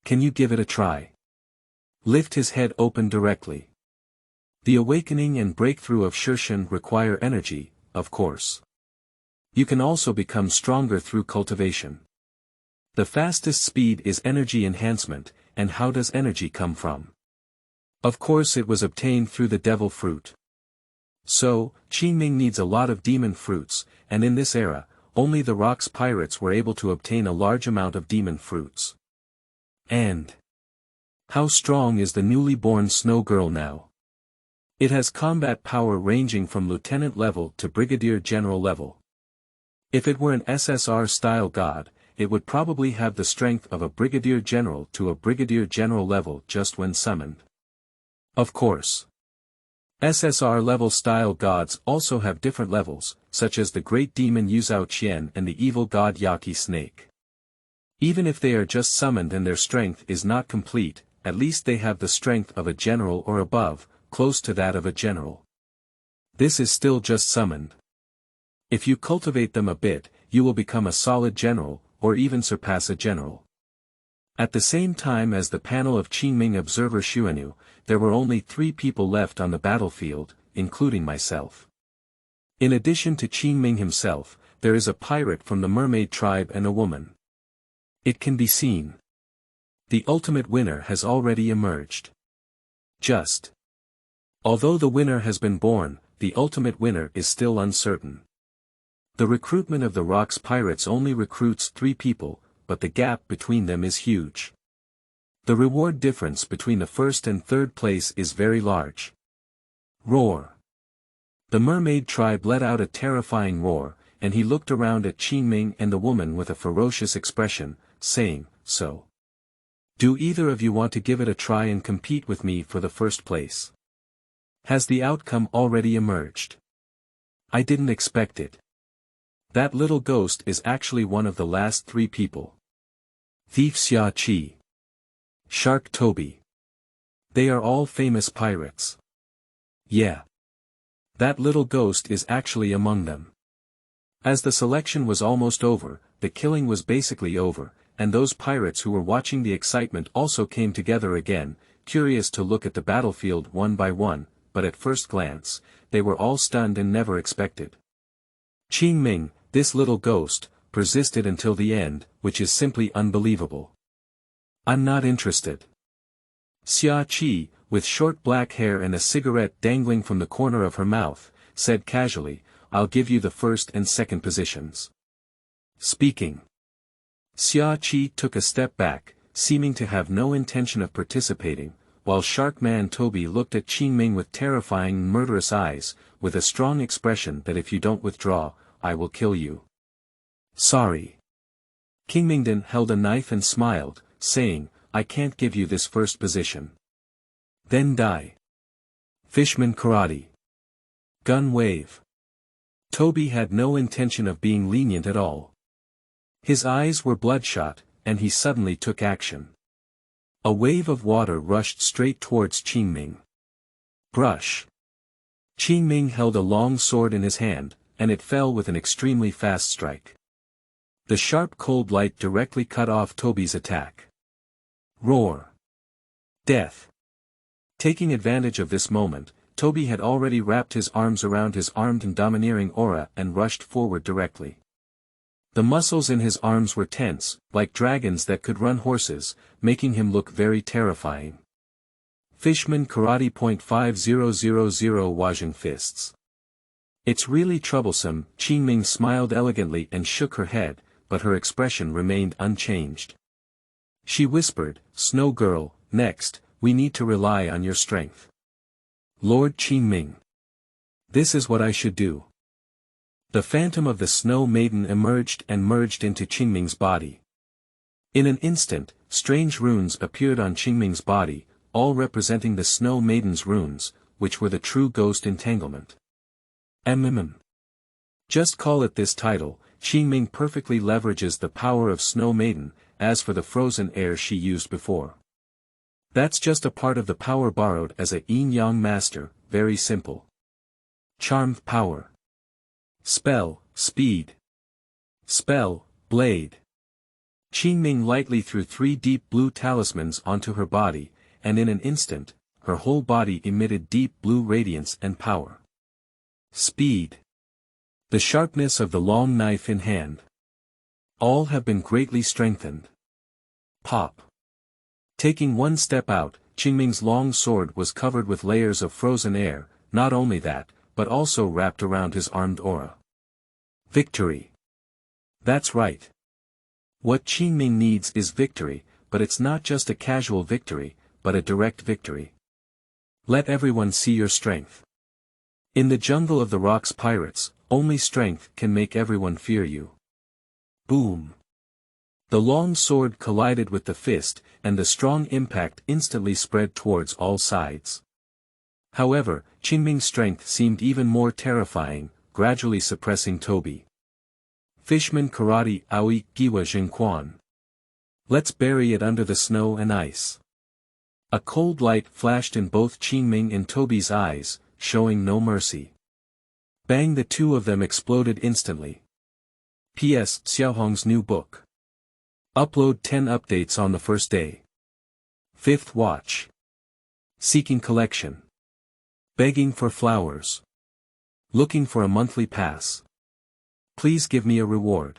Can you give it a try? Lift his head open directly. The awakening and breakthrough of Shishen require energy, of course. You can also become stronger through cultivation. The fastest speed is energy enhancement, and how does energy come from? Of course it was obtained through the devil fruit. So, Qingming needs a lot of demon fruits, and in this era, only the Rocks pirates were able to obtain a large amount of demon fruits. And how strong is the newly born Snow Girl now? It has combat power ranging from lieutenant level to brigadier general level. If it were an SSR-style god, it would probably have the strength of a brigadier general to a brigadier general level just when summoned. Of course. SSR-level style gods also have different levels, such as the great demon Yuzhao Qian and the evil god Yaqi Snake. Even if they are just summoned and their strength is not complete, at least they have the strength of a general or above, close to that of a general. This is still just summoned. If you cultivate them a bit, you will become a solid general, or even surpass a general. At the same time as the panel of Qingming observer Xuanyu, there were only 3 people left on the battlefield, including myself. In addition to Qingming himself, there is a pirate from the mermaid tribe and a woman. It can be seen. The ultimate winner has already emerged. Although the winner has been born, the ultimate winner is still uncertain. The recruitment of the Rocks pirates only recruits 3 people, but the gap between them is huge. The reward difference between the first and third place is very large. Roar. The mermaid tribe let out a terrifying roar, and he looked around at Qingming and the woman with a ferocious expression, saying, "So. Do either of you want to give it a try and compete with me for the first place? Has the outcome already emerged? I didn't expect it. That little ghost is actually one of the last 3 people. Thief Xia Qi. Shark Toby. They are all famous pirates. Yeah. That little ghost is actually among them." As the selection was almost over, the killing was basically over, and those pirates who were watching the excitement also came together again, curious to look at the battlefield one by one, but at first glance, they were all stunned and never expected. Qingming, this little ghost, persisted until the end, which is simply unbelievable. I'm not interested. Xia Qi, with short black hair and a cigarette dangling from the corner of her mouth, said casually, "I'll give you the first and second positions." Speaking. Xia Qi took a step back, seeming to have no intention of participating, while Sharkman Toby looked at Qingming with terrifying murderous eyes, with a strong expression that if you don't withdraw, I will kill you. Sorry. Qingmingdan held a knife and smiled, saying, "I can't give you this first position. Then die." Fishman Karate. Gun wave. Toby had no intention of being lenient at all. His eyes were bloodshot, and he suddenly took action. A wave of water rushed straight towards Qingming. Brush. Qingming held a long sword in his hand, and it fell with an extremely fast strike. The sharp cold light directly cut off Toby's attack. Roar. Death. Taking advantage of this moment, Toby had already wrapped his arms around his armed and domineering aura and rushed forward directly. The muscles in his arms were tense, like dragons that could run horses, making him look very terrifying. Fishman Karate .5000 washing fists. It's really troublesome. Qingming smiled elegantly and shook her head, but her expression remained unchanged. She whispered, Snow Girl, next, we need to rely on your strength. Lord Qingming. This is what I should do. The phantom of the Snow Maiden emerged and merged into Qingming's body. In an instant, strange runes appeared on Qingming's body, all representing the Snow Maiden's runes, which were the true ghost entanglement. Just call it this title. Qingming perfectly leverages the power of Snow Maiden. As for the frozen air she used before, that's just a part of the power borrowed as a yin-yang master, very simple. Charm power. Spell, speed. Spell, blade. Qingming lightly threw 3 deep blue talismans onto her body, and in an instant, her whole body emitted deep blue radiance and power. Speed. The sharpness of the long knife in hand. All have been greatly strengthened. Pop. Taking one step out, Qingming's long sword was covered with layers of frozen air, not only that, but also wrapped around his armed aura. Victory. That's right. What Qingming needs is victory, but it's not just a casual victory, but a direct victory. Let everyone see your strength. In the jungle of the Rocks Pirates, only strength can make everyone fear you. Boom. The long sword collided with the fist, and the strong impact instantly spread towards all sides. However, Qingming's strength seemed even more terrifying, gradually suppressing Toby. Fishman Karate Aoi Giwa Jingquan. Let's bury it under the snow and ice. A cold light flashed in both Qingming and Toby's eyes, showing no mercy. Bang! The two of them exploded instantly. P.S. Xiaohong's new book. Upload 10 updates on the first day. 5th watch. Seeking collection. Begging for flowers. Looking for a monthly pass. Please give me a reward.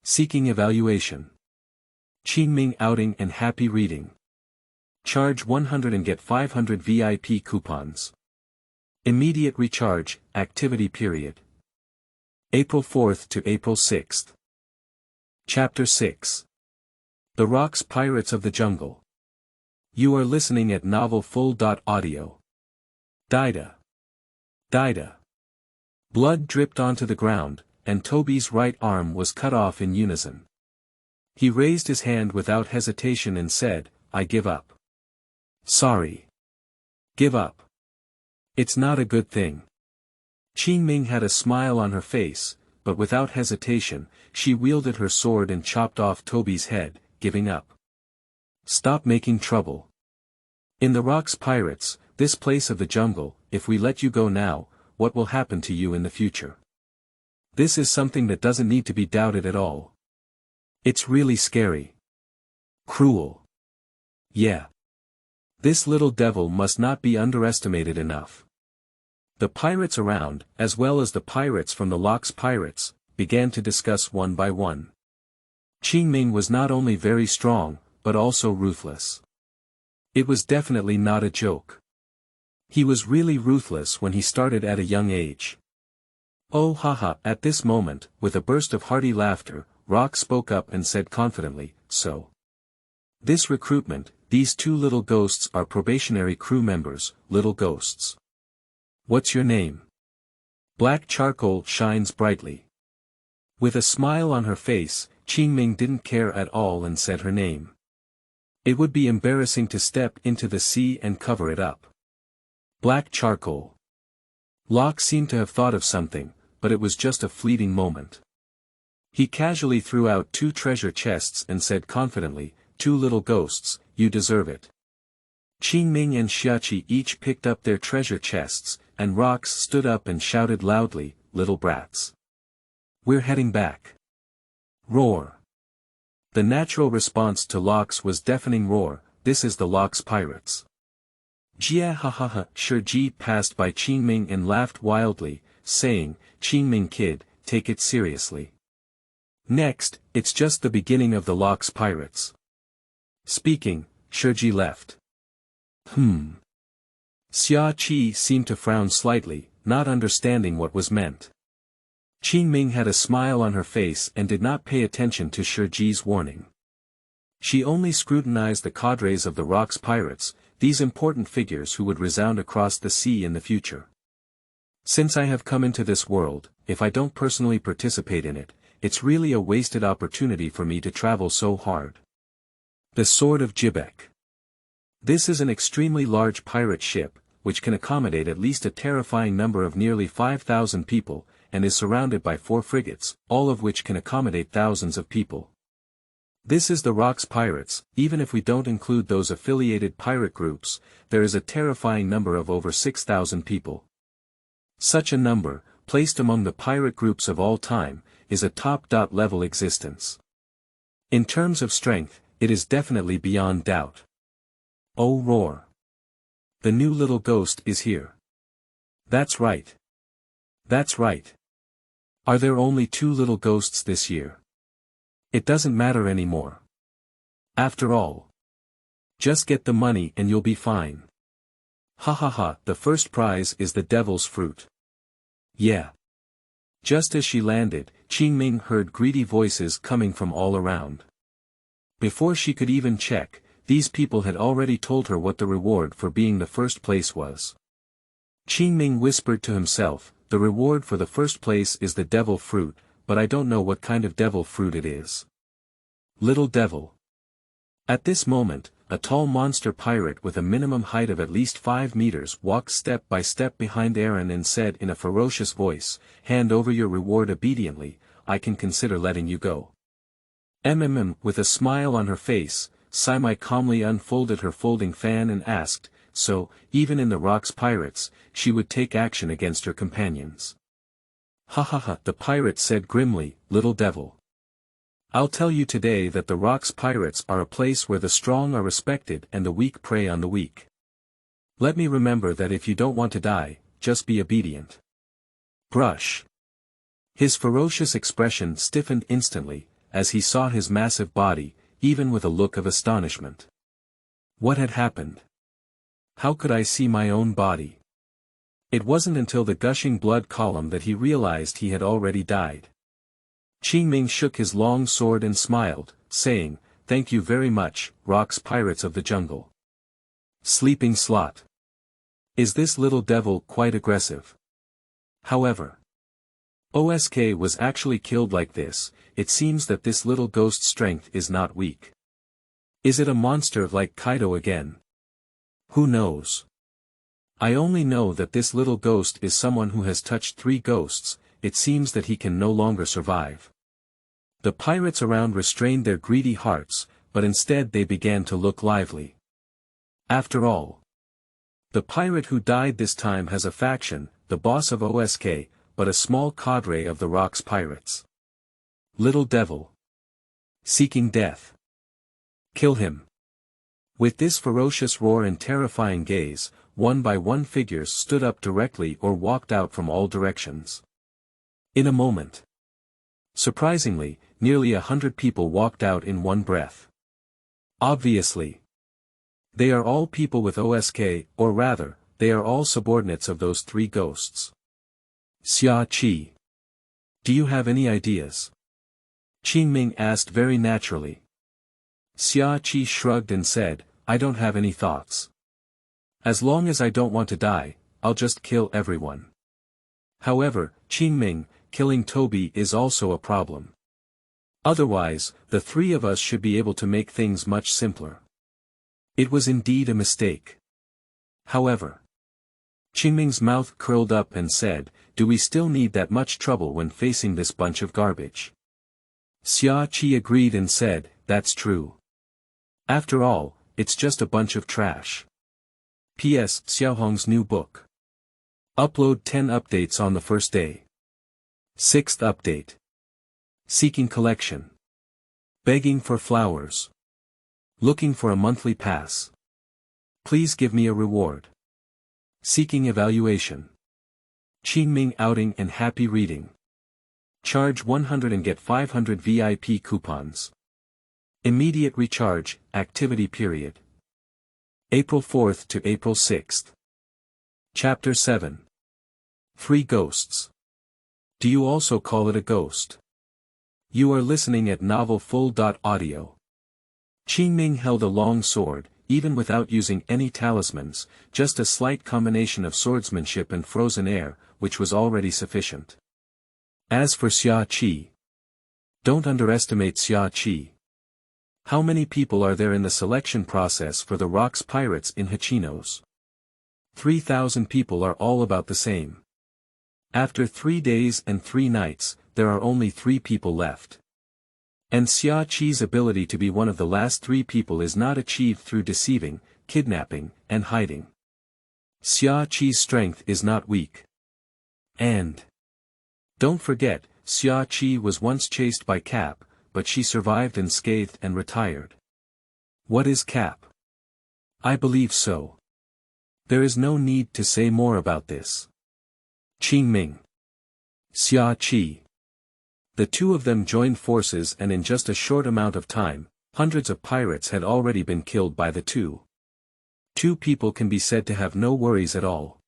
Seeking evaluation. Qingming outing and happy reading. Charge 100 and get 500 VIP coupons. Immediate recharge, activity period. April 4th to April 6th. Chapter 6. The Rocks Pirates of the Jungle. You are listening at novelfull.audio. Dida. Dida. Blood dripped onto the ground, and Toby's right arm was cut off in unison. He raised his hand without hesitation and said, I give up. Sorry. Give up. It's not a good thing. Qingming had a smile on her face, but without hesitation, she wielded her sword and chopped off Toby's head, giving up. Stop making trouble. In the Rocks Pirates, this place of the jungle, if we let you go now, what will happen to you in the future? This is something that doesn't need to be doubted at all. It's really scary. Cruel. Yeah. This little devil must not be underestimated enough. The pirates around, as well as the pirates from the Rocks Pirates, began to discuss one by one. Qingming was not only very strong, but also ruthless. It was definitely not a joke. He was really ruthless when he started at a young age. Oh haha! At this moment, with a burst of hearty laughter, Rock spoke up and said confidently, so. This recruitment, these two little ghosts are probationary crew members, little ghosts. What's your name? Black charcoal shines brightly. With a smile on her face, Qingming didn't care at all and said her name. It would be embarrassing to step into the sea and cover it up. Black charcoal. Locke seemed to have thought of something, but it was just a fleeting moment. He casually threw out 2 treasure chests and said confidently, 2 little ghosts, you deserve it. Qingming and Xiaqi each picked up their treasure chests, and Rocks stood up and shouted loudly, little brats. We're heading back. Roar. The natural response to Locks was deafening roar, this is the Rocks Pirates. Jia ha ha ha. Shiji passed by Qingming and laughed wildly, saying, Qingming kid, take it seriously. Next, it's just the beginning of the Locks pirates. Speaking, Shiji left. Xia Qi seemed to frown slightly, not understanding what was meant. Qingming had a smile on her face and did not pay attention to Shiji's warning. She only scrutinized the cadres of the Rocks pirates, these important figures who would resound across the sea in the future. Since I have come into this world, if I don't personally participate in it, it's really a wasted opportunity for me to travel so hard. The Sword of Jibek. This is an extremely large pirate ship, which can accommodate at least a terrifying number of nearly 5,000 people, and is surrounded by 4 frigates, all of which can accommodate thousands of people. This is the Rocks pirates. Even if we don't include those affiliated pirate groups, there is a terrifying number of over 6,000 people. Such a number, placed among the pirate groups of all time, is a top-level existence. In terms of strength, it is definitely beyond doubt. Oh roar! The new little ghost is here. That's right. That's right. Are there only 2 little ghosts this year? It doesn't matter anymore. After all. Just get the money and you'll be fine. Ha ha ha, the first prize is the devil's fruit. Yeah. Just as she landed, Qingming heard greedy voices coming from all around. Before she could even check, these people had already told her what the reward for being the first place was. Qingming whispered to himself, the reward for the first place is the devil fruit, but I don't know what kind of devil fruit it is. Little devil. At this moment, a tall monster pirate with a minimum height of at least 5 meters walked step by step behind Aaron and said in a ferocious voice, "Hand over your reward obediently, I can consider letting you go." With a smile on her face, Simai calmly unfolded her folding fan and asked, so, even in the Rocks pirates, she would take action against her companions. Ha ha ha, the pirate said grimly, "Little devil. I'll tell you today that the Rocks pirates are a place where the strong are respected and the weak prey on the weak. Let me remember that if you don't want to die, just be obedient." Brush. His ferocious expression stiffened instantly, as he saw his massive body, even with a look of astonishment. What had happened? How could I see my own body? It wasn't until the gushing blood column that he realized he had already died. Qingming shook his long sword and smiled, saying, "Thank you very much, Rocks pirates of the jungle." Sleeping slot. Is this little devil quite aggressive? However, Osk was actually killed like this. It seems that this little ghost's strength is not weak. Is it a monster like Kaido again? Who knows? I only know that this little ghost is someone who has touched 3 ghosts. It seems that he can no longer survive. The pirates around restrained their greedy hearts, but instead they began to look lively. After all, the pirate who died this time has a faction, the boss of Osk, but a small cadre of the Rocks pirates. Little devil. Seeking death. Kill him. With this ferocious roar and terrifying gaze, one by one figures stood up directly or walked out from all directions. In a moment. Surprisingly, nearly 100 people walked out in one breath. Obviously. They are all people with Osk, or rather, they are all subordinates of those 3 ghosts. Xia Qi. Do you have any ideas? Qingming asked very naturally. Xia Qi shrugged and said, I don't have any thoughts. As long as I don't want to die, I'll just kill everyone. However, Qingming, killing Toby is also a problem. Otherwise, the 3 of us should be able to make things much simpler. It was indeed a mistake. However, Qingming's mouth curled up and said, do we still need that much trouble when facing this bunch of garbage? Xia Qi agreed and said, that's true. After all, it's just a bunch of trash. P.S. Xiaohong's new book. Upload 10 updates on the first day. 6th update. Seeking collection. Begging for flowers. Looking for a monthly pass. Please give me a reward. Seeking evaluation. Qingming outing and happy reading. Charge 100 and get 500 VIP coupons. Immediate recharge, activity period. April 4th to April 6th. Chapter 7. Free Ghosts. Do you also call it a ghost? You are listening at Novel Full.audio. Qingming held a long sword, even without using any talismans, just a slight combination of swordsmanship and frozen air, which was already sufficient. As for Xia Qi, don't underestimate Xia Qi. How many people are there in the selection process for the Rocks Pirates in Hachinos? 3,000 people are all about the same. After 3 days and 3 nights, there are only 3 people left. And Xia Qi's ability to be one of the last 3 people is not achieved through deceiving, kidnapping, and hiding. Xia Qi's strength is not weak. And don't forget, Xia Qi was once chased by Cap, but she survived unscathed and retired. What is Cap? I believe so. There is no need to say more about this. Qingming. Xia Qi. The two of them joined forces, and in just a short amount of time, hundreds of pirates had already been killed by the two. 2 people can be said to have no worries at all.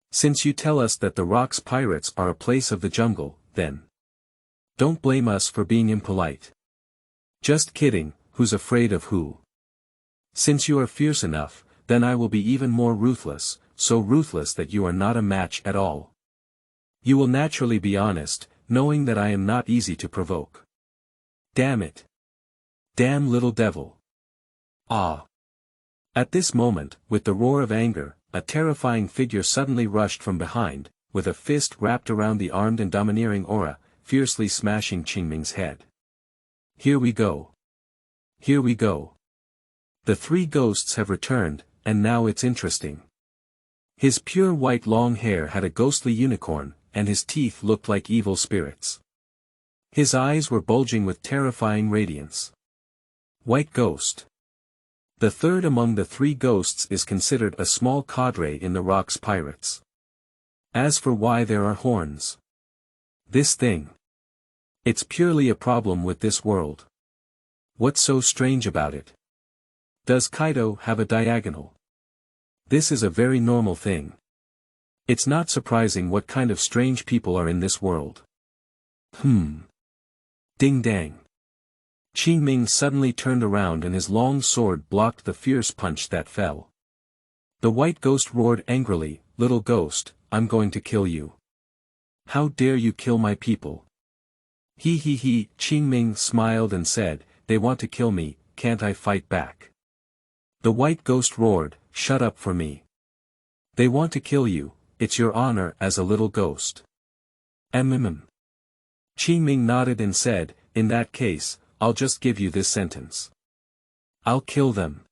Since you tell us that the Rocks Pirates are a place of the jungle, then don't blame us for being impolite. Just kidding, who's afraid of who? Since you are fierce enough, then I will be even more ruthless, so ruthless that you are not a match at all. You will naturally be honest, knowing that I am not easy to provoke. Damn it. Damn little devil. Ah. At this moment, with the roar of anger, a terrifying figure suddenly rushed from behind, with a fist wrapped around the armed and domineering aura, fiercely smashing Qingming's head. Here we go. Here we go. The 3 ghosts have returned, and now it's interesting. His pure white long hair had a ghostly unicorn, and his teeth looked like evil spirits. His eyes were bulging with terrifying radiance. White Ghost. The third among the 3 ghosts is considered a small cadre in the Rocks Pirates. As for why there are horns. This thing. It's purely a problem with this world. What's so strange about it? Does Kaido have a diagonal? This is a very normal thing. It's not surprising what kind of strange people are in this world. Ding dang. Qingming suddenly turned around and his long sword blocked the fierce punch that fell. The white ghost roared angrily, "Little ghost, I'm going to kill you. How dare you kill my people?" He, Qingming smiled and said, "They want to kill me, can't I fight back?" The white ghost roared, "Shut up for me. They want to kill you. It's your honor as a little ghost." Qingming nodded and said, "In that case, I'll just give you this sentence. I'll kill them."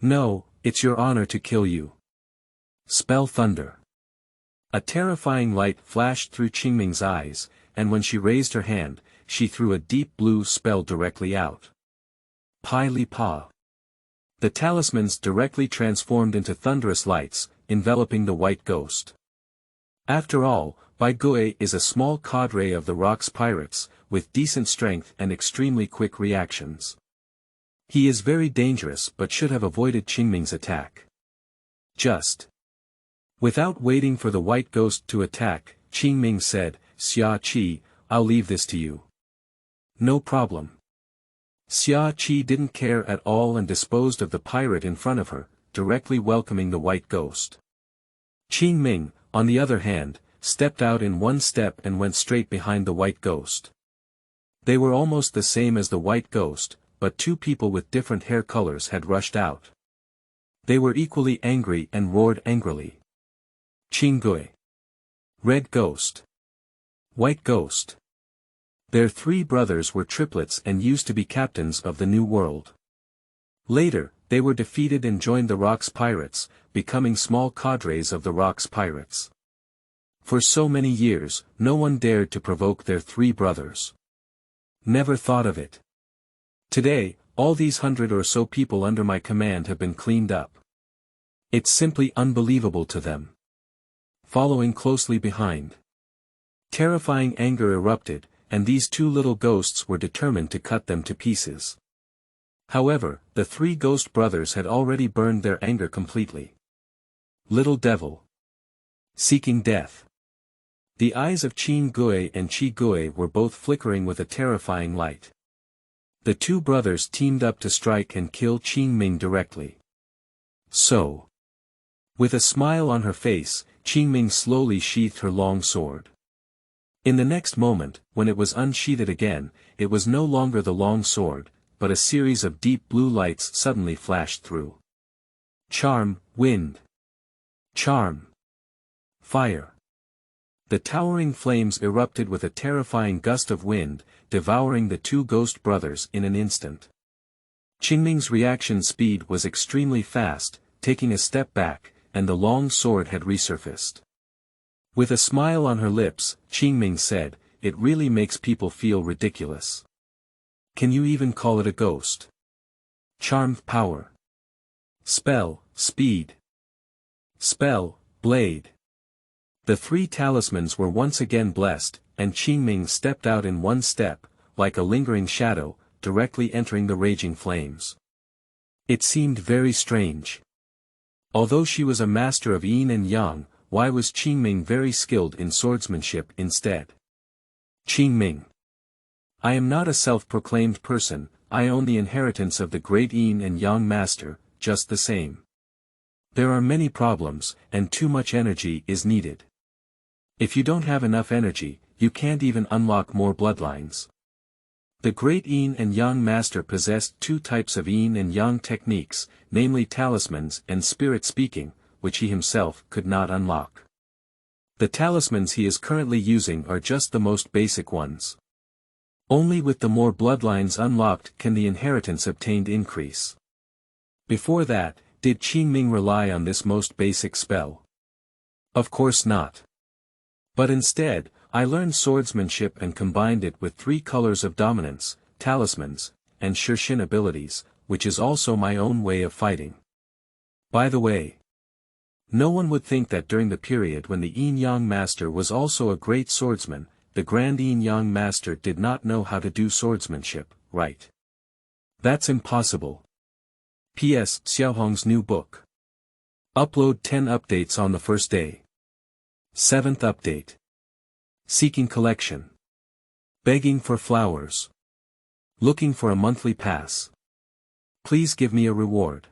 "No, it's your honor to kill you." Spell thunder. A terrifying light flashed through Qingming's eyes, and when she raised her hand, she threw a deep blue spell directly out. Pai Li Pa. The talismans directly transformed into thunderous lights, enveloping the white ghost. After all, Bai Gui is a small cadre of the Rocks Pirates, with decent strength and extremely quick reactions. He is very dangerous but should have avoided Qingming's attack. Just. Without waiting for the white ghost to attack, Qingming said, "Xia Qi, I'll leave this to you." "No problem." Xia Qi didn't care at all and disposed of the pirate in front of her, directly welcoming the white ghost. Qingming, on the other hand, stepped out in one step and went straight behind the white ghost. They were almost the same as the white ghost, but 2 people with different hair colors had rushed out. They were equally angry and roared angrily. Qinggui. Red Ghost. White Ghost. Their 3 brothers were triplets and used to be captains of the New World. Later, they were defeated and joined the Rocks Pirates, becoming small cadres of the Rocks Pirates. For so many years, no one dared to provoke their 3 brothers. Never thought of it. Today, all these 100 or so people under my command have been cleaned up. It's simply unbelievable to them. Following closely behind. Terrifying anger erupted, and these two little ghosts were determined to cut them to pieces. However, the three ghost brothers had already burned their anger completely. Little devil. Seeking death. The eyes of Qin Gui and Qi Gui were both flickering with a terrifying light. The two brothers teamed up to strike and kill Qin Ming directly. So. With a smile on her face, Qin Ming slowly sheathed her long sword. In the next moment, when it was unsheathed again, it was no longer the long sword, but a series of deep blue lights suddenly flashed through. Charm, wind. Charm. Fire. The towering flames erupted with a terrifying gust of wind, devouring the two ghost brothers in an instant. Qingming's reaction speed was extremely fast, taking a step back, and the long sword had resurfaced. With a smile on her lips, Qingming said, "It really makes people feel ridiculous. Can you even call it a ghost? Charm, power. Spell, speed. Spell, blade." The three talismans were once again blessed, and Qingming stepped out in one step, like a lingering shadow, directly entering the raging flames. It seemed very strange. Although she was a master of yin and yang, why was Qingming very skilled in swordsmanship instead? Qingming. I am not a self-proclaimed person, I own the inheritance of the great yin and yang master, just the same. There are many problems, and too much energy is needed. If you don't have enough energy, you can't even unlock more bloodlines. The great yin and yang master possessed two types of yin and yang techniques, namely talismans and spirit speaking, which he himself could not unlock. The talismans he is currently using are just the most basic ones. Only with the more bloodlines unlocked can the inheritance obtained increase. Before that, did Qingming rely on this most basic spell? Of course not. But instead, I learned swordsmanship and combined it with 3 colors of dominance, talismans, and Shishen abilities, which is also my own way of fighting. By the way, no one would think that during the period when the yin-yang master was also a great swordsman, the grand yin-yang master did not know how to do swordsmanship, right? That's impossible. P.S. Xiaohong's new book. Upload 10 updates on the first day. 7th update. Seeking collection. Begging for flowers. Looking for a monthly pass. Please give me a reward.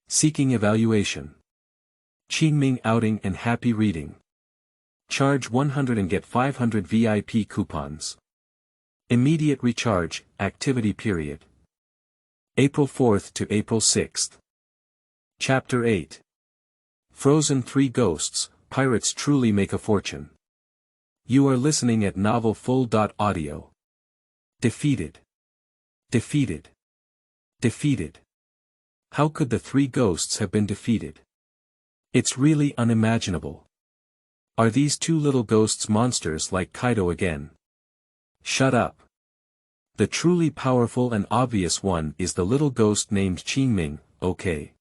Seeking evaluation. Qingming outing and happy reading. Charge 100 and get 500 VIP coupons. Immediate recharge, activity period. April 4th to April 6th. Chapter 8. Frozen 3 Ghosts, Pirates Truly Make a Fortune. You are listening at novelfull.audio. Defeated. Defeated. Defeated. How could the 3 ghosts have been defeated? It's really unimaginable. Are these 2 little ghosts monsters like Kaido again? Shut up. The truly powerful and obvious one is the little ghost named Qingming, okay.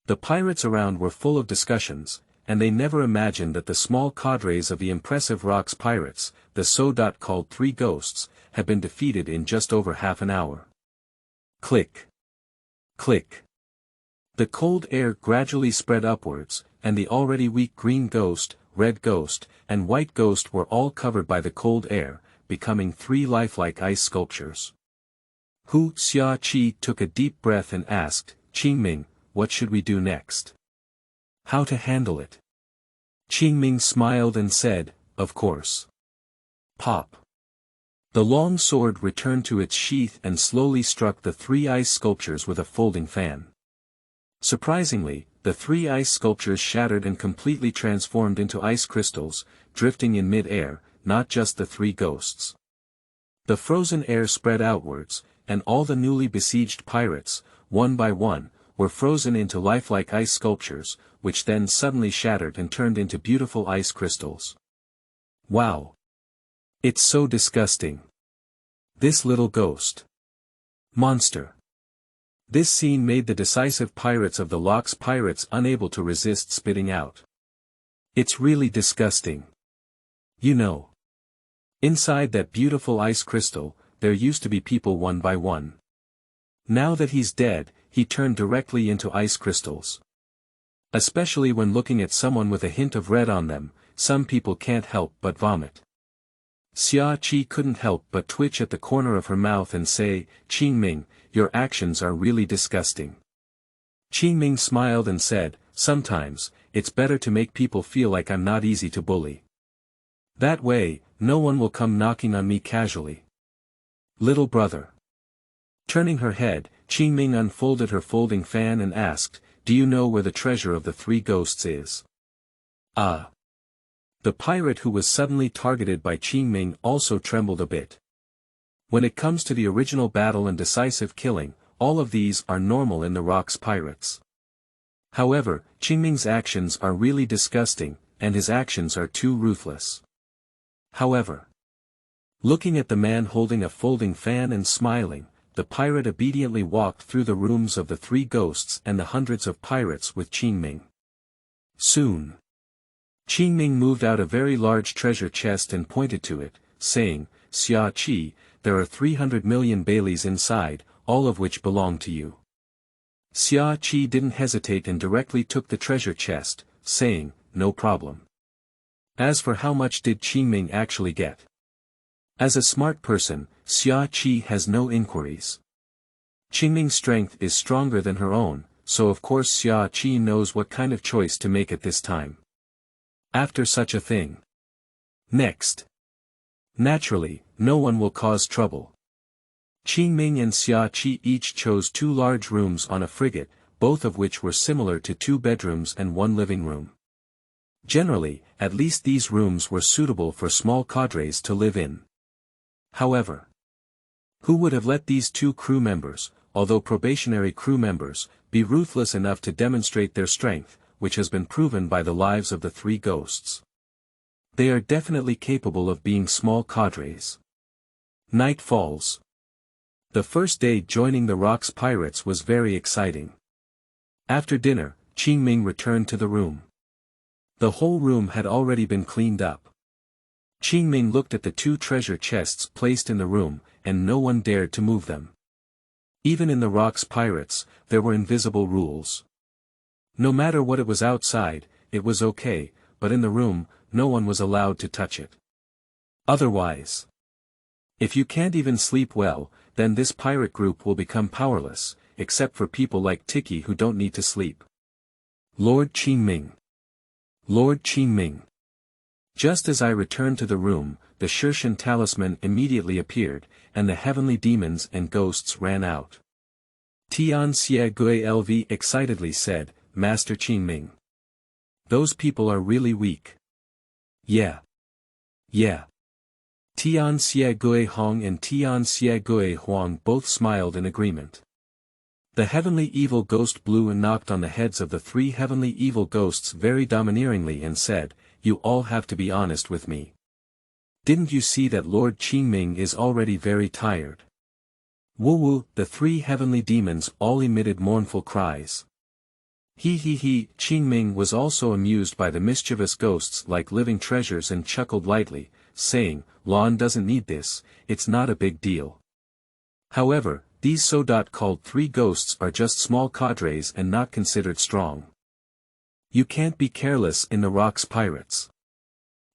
The pirates around were full of discussions, and they never imagined that the small cadres of the impressive Rocks pirates, the so-called 3 ghosts, had been defeated in just over half an hour. Click. Click. The cold air gradually spread upwards, and the already weak green ghost, red ghost, and white ghost were all covered by the cold air, becoming 3 lifelike ice sculptures. Hu Xiaoqi took a deep breath and asked, Qingming, what should we do next? How to handle it? Qingming smiled and said, of course. Pop. The long sword returned to its sheath and slowly struck the 3 ice sculptures with a folding fan. Surprisingly, the 3 ice sculptures shattered and completely transformed into ice crystals, drifting in mid-air, not just the 3 ghosts. The frozen air spread outwards, and all the newly besieged pirates, one by one, were frozen into lifelike ice sculptures, which then suddenly shattered and turned into beautiful ice crystals. Wow! It's so disgusting. This little ghost. Monster. This scene made the decisive pirates of the Locks pirates unable to resist spitting out. It's really disgusting. You know. Inside that beautiful ice crystal, there used to be people one by one. Now that he's dead, he turned directly into ice crystals. Especially when looking at someone with a hint of red on them, some people can't help but vomit. Xia Qi couldn't help but twitch at the corner of her mouth and say, "Qingming, your actions are really disgusting." Qingming smiled and said, "Sometimes, it's better to make people feel like I'm not easy to bully. That way, no one will come knocking on me casually. Little brother." Turning her head, Qingming unfolded her folding fan and asked, "Do you know where the treasure of the three ghosts is?" "Ah." The pirate who was suddenly targeted by Qingming also trembled a bit. When it comes to the original battle and decisive killing, all of these are normal in the Rock's pirates. However, Qingming's actions are really disgusting, and his actions are too ruthless. However, looking at the man holding a folding fan and smiling, the pirate obediently walked through the rooms of the three ghosts and the hundreds of pirates with Qingming. Soon, Qingming moved out a very large treasure chest and pointed to it, saying, "Xia Qi, there are 300 million Baileys inside, all of which belong to you." Xia Qi didn't hesitate and directly took the treasure chest, saying, "No problem." As for how much did Qingming actually get? As a smart person, Xia Qi has no inquiries. Qingming's strength is stronger than her own, so of course Xia Qi knows what kind of choice to make at this time. After such a thing. Next. Naturally, no one will cause trouble. Qingming and Xia Qi each chose 2 large rooms on a frigate, both of which were similar to 2 bedrooms and 1 living room. Generally, at least these rooms were suitable for small cadres to live in. However, who would have let these 2 crew members, although probationary crew members, be ruthless enough to demonstrate their strength, which has been proven by the lives of the 3 ghosts? They are definitely capable of being small cadres. Night falls. The first day joining the Rock's pirates was very exciting. After dinner, Qingming returned to the room. The whole room had already been cleaned up. Qingming looked at the 2 treasure chests placed in the room, and no one dared to move them. Even in the Rock's pirates, there were invisible rules. No matter what it was outside, it was okay, but in the room, no one was allowed to touch it. Otherwise, if you can't even sleep well, then this pirate group will become powerless, except for people like Tiki who don't need to sleep. Lord Qingming. Lord Qingming. Just as I returned to the room, the Shishen talisman immediately appeared, and the heavenly demons and ghosts ran out. Tian Xie Gui LV excitedly said, "Master Qingming. Those people are really weak." Yeah. Tian Xie Gui Hong and Tian Xie Gui Huang both smiled in agreement. The heavenly evil ghost blew and knocked on the heads of the 3 heavenly evil ghosts very domineeringly and said, "You all have to be honest with me. Didn't you see that Lord Qingming is already very tired?" Woo-woo, the 3 heavenly demons all emitted mournful cries. He, Qingming was also amused by the mischievous ghosts like living treasures and chuckled lightly, saying, "Lon doesn't need this, it's not a big deal." However, these so-called 3 ghosts are just small cadres and not considered strong. You can't be careless in the Rock's pirates.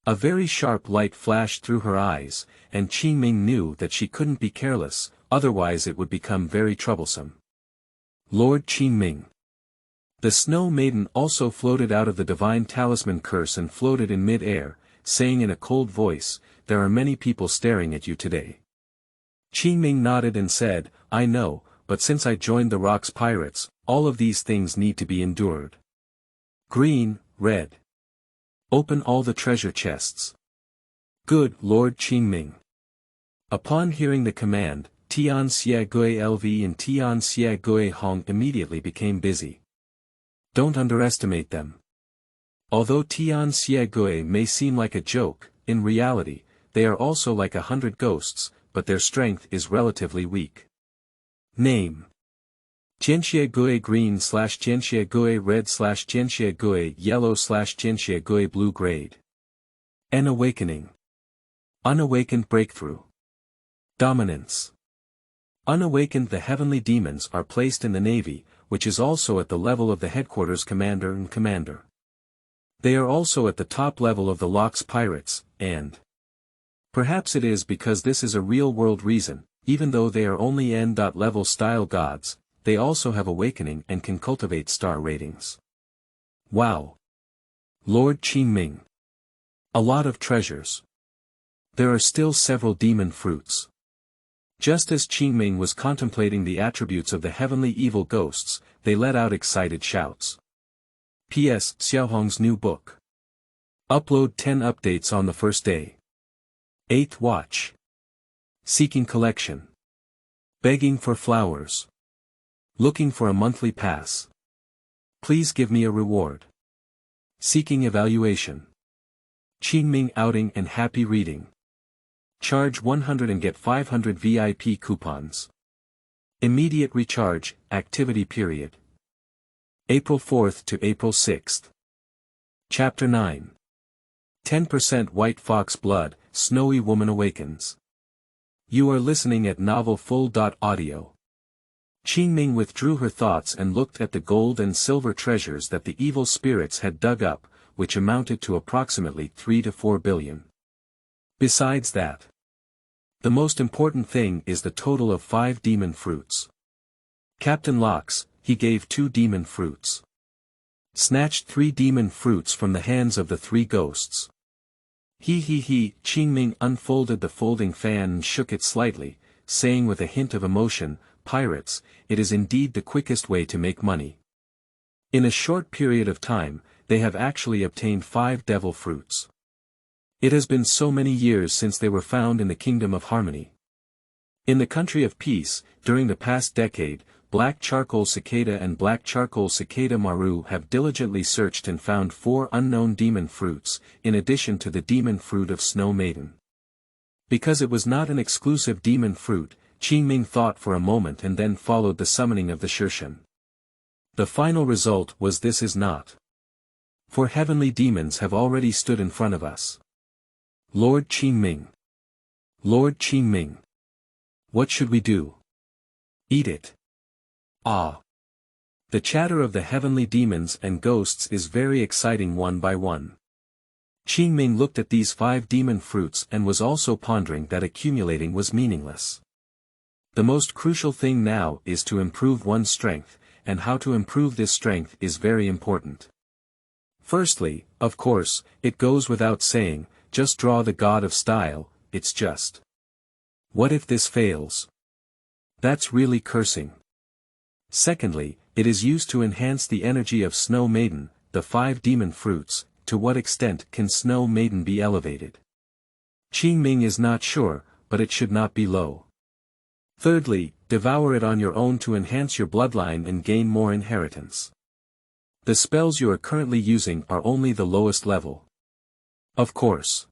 A very sharp light flashed through her eyes, and Qingming knew that she couldn't be careless, otherwise it would become very troublesome. Lord Qingming. The Snow Maiden also floated out of the divine talisman curse and floated in mid-air, saying in a cold voice, "There are many people staring at you today." Qingming nodded and said, "I know, but since I joined the Rock's pirates, all of these things need to be endured. Green, red. Open all the treasure chests." "Good, Lord Qingming." Upon hearing the command, Tian Xie Gui LV and Tian Xie Gui Hong immediately became busy. Don't underestimate them. Although Tian Xie Gui may seem like a joke, in reality, they are also like 100 ghosts, but their strength is relatively weak. Name. Jianxie Gui green / Jianxie Gui red / Jianxie Gui yellow / Jianxie Gui blue grade. An awakening. Unawakened breakthrough. Dominance. Unawakened, the heavenly demons are placed in the navy, which is also at the level of the headquarters commander and commander. They are also at the top level of the Locke's pirates, and perhaps it is because this is a real-world reason, even though they are only N.level style gods, they also have awakening and can cultivate star ratings. Wow! Lord Qingming. A lot of treasures. There are still several demon fruits. Just as Qingming was contemplating the attributes of the heavenly evil ghosts, they let out excited shouts. P.S. Xiaohong's new book. Upload 10 updates on the first day. 8th watch. Seeking collection. Begging for flowers. Looking for a monthly pass. Please give me a reward. Seeking evaluation. Qingming outing and happy reading. Charge 100 and get 500 VIP coupons. Immediate recharge, activity period. April 4th to April 6th. Chapter 9. 10% White Fox Blood, Snowy Woman Awakens. You are listening at novelfull.audio. Qingming withdrew her thoughts and looked at the gold and silver treasures that the evil spirits had dug up, which amounted to approximately 3 to 4 billion. Besides that, the most important thing is the total of 5 demon fruits. Captain Locks, he gave 2 demon fruits. Snatched 3 demon fruits from the hands of the 3 ghosts. Qingming unfolded the folding fan and shook it slightly, saying with a hint of emotion, "Pirates, it is indeed the quickest way to make money." In a short period of time, they have actually obtained 5 devil fruits. It has been so many years since they were found in the Kingdom of Harmony. In the Country of Peace, during the past decade, Black Charcoal Cicada and Black Charcoal Cicada Maru have diligently searched and found 4 unknown demon fruits, in addition to the demon fruit of Snow Maiden. Because it was not an exclusive demon fruit, Qingming thought for a moment and then followed the summoning of the Shishen. The final result was this is not. For heavenly demons have already stood in front of us. Lord Qingming. Lord Qingming. What should we do? Eat it. Ah. The chatter of the heavenly demons and ghosts is very exciting one by one. Qingming looked at these 5 demon fruits and was also pondering that accumulating was meaningless. The most crucial thing now is to improve one's strength, and how to improve this strength is very important. Firstly, of course, it goes without saying, just draw the god of style, it's just. What if this fails? That's really cursing. Secondly, it is used to enhance the energy of Snow Maiden, the 5 demon fruits. To what extent can Snow Maiden be elevated? Qingming is not sure, but it should not be low. Thirdly, devour it on your own to enhance your bloodline and gain more inheritance. The spells you are currently using are only the lowest level. Of course.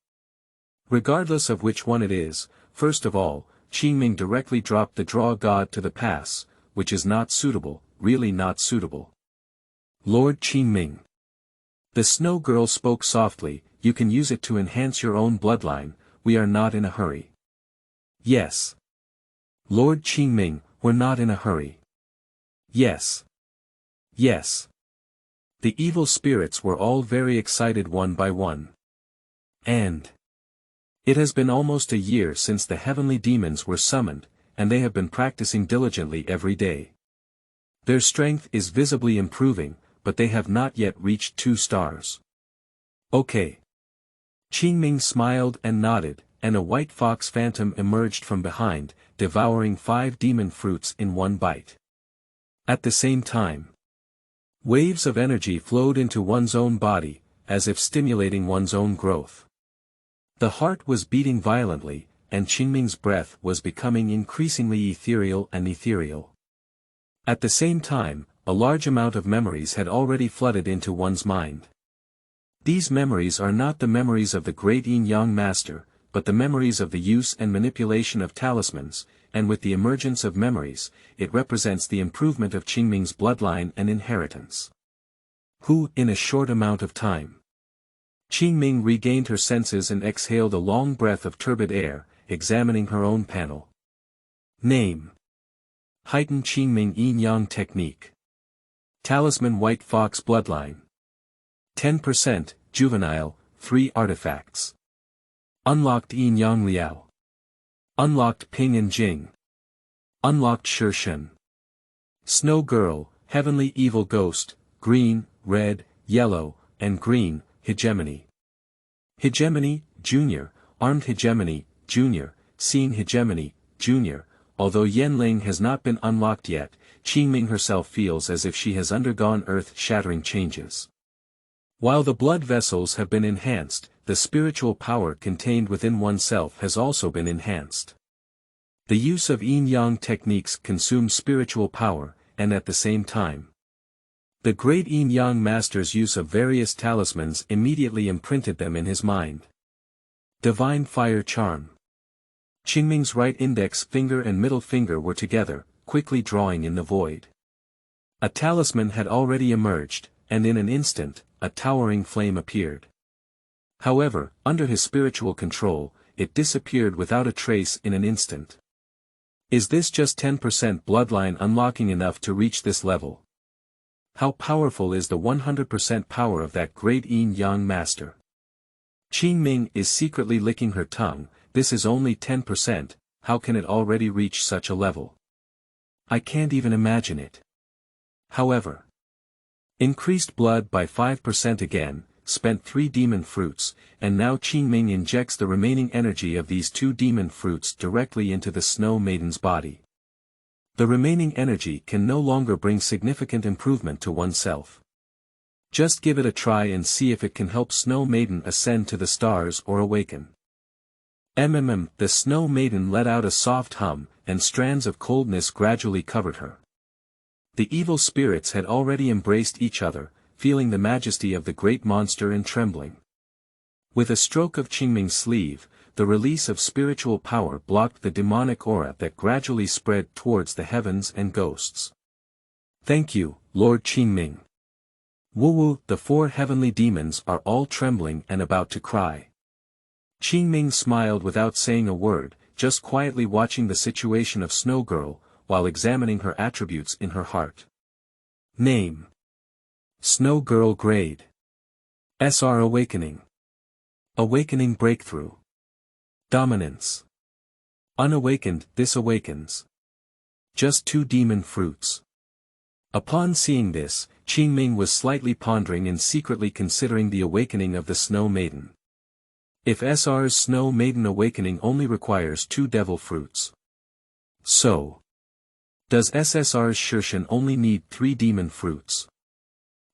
Regardless of which one it is, first of all, Qingming directly dropped the draw god to the pass, which is not suitable, really not suitable. Lord Qingming. The snow girl spoke softly, you can use it to enhance your own bloodline, we are not in a hurry. Yes. Lord Qingming, we're not in a hurry. Yes. Yes. The evil spirits were all very excited one by one. And it has been almost a year since the heavenly demons were summoned, and they have been practicing diligently every day. Their strength is visibly improving, but they have not yet reached 2 stars. Okay. Qingming smiled and nodded, and a white fox phantom emerged from behind, devouring 5 demon fruits in one bite. At the same time, waves of energy flowed into one's own body, as if stimulating one's own growth. The heart was beating violently, and Qingming's breath was becoming increasingly ethereal and ethereal. At the same time, a large amount of memories had already flooded into one's mind. These memories are not the memories of the great Yin-Yang Master, but the memories of the use and manipulation of talismans, and with the emergence of memories, it represents the improvement of Qingming's bloodline and inheritance. Who, in a short amount of time. Qingming regained her senses and exhaled a long breath of turbid air, examining her own panel. Name. Heightened Qingming Yin-Yang Technique. Talisman White Fox Bloodline. 10%, Juvenile, 3 artifacts. Unlocked Yin-Yang Liao. Unlocked Ping and Jing. Unlocked Shishen. Snow Girl, Heavenly Evil Ghost, green, red, yellow, and green, Hegemony. Hegemony, Junior, Armed Hegemony, Junior, Seen Hegemony, Junior. Although Yanling has not been unlocked yet, Qingming herself feels as if she has undergone earth-shattering changes. While the blood vessels have been enhanced, the spiritual power contained within oneself has also been enhanced. The use of yin-yang techniques consumes spiritual power, and at the same time, the great yin-yang master's use of various talismans immediately imprinted them in his mind. Divine Fire Charm. Qingming's right index finger and middle finger were together, quickly drawing in the void. A talisman had already emerged, and in an instant, a towering flame appeared. However, under his spiritual control, it disappeared without a trace in an instant. Is this just 10% bloodline unlocking enough to reach this level? How powerful is the 100% power of that great yin-yang master? Qingming is secretly licking her tongue. This is only 10%, how can it already reach such a level? I can't even imagine it. However, increased blood by 5% again, spent 3 demon fruits, and now Qingming injects the remaining energy of these 2 demon fruits directly into the Snow Maiden's body. The remaining energy can no longer bring significant improvement to oneself. Just give it a try and see if it can help Snow Maiden ascend to the stars or awaken. The Snow Maiden let out a soft hum, and strands of coldness gradually covered her. The evil spirits had already embraced each other, feeling the majesty of the great monster and trembling. With a stroke of Qingming's sleeve, the release of spiritual power blocked the demonic aura that gradually spread towards the heavens and ghosts. Thank you, Lord Qingming. Wu, the 4 heavenly demons are all trembling and about to cry. Qingming smiled without saying a word, just quietly watching the situation of Snow Girl, while examining her attributes in her heart. Name. Snow Girl Grade. SR Awakening. Awakening Breakthrough. Dominance. Unawakened, this awakens. Just 2 demon fruits. Upon seeing this, Qingming was slightly pondering and secretly considering the awakening of the Snow Maiden. If SR's Snow Maiden awakening only requires 2 devil fruits, so does SSR's Shishen only need 3 demon fruits?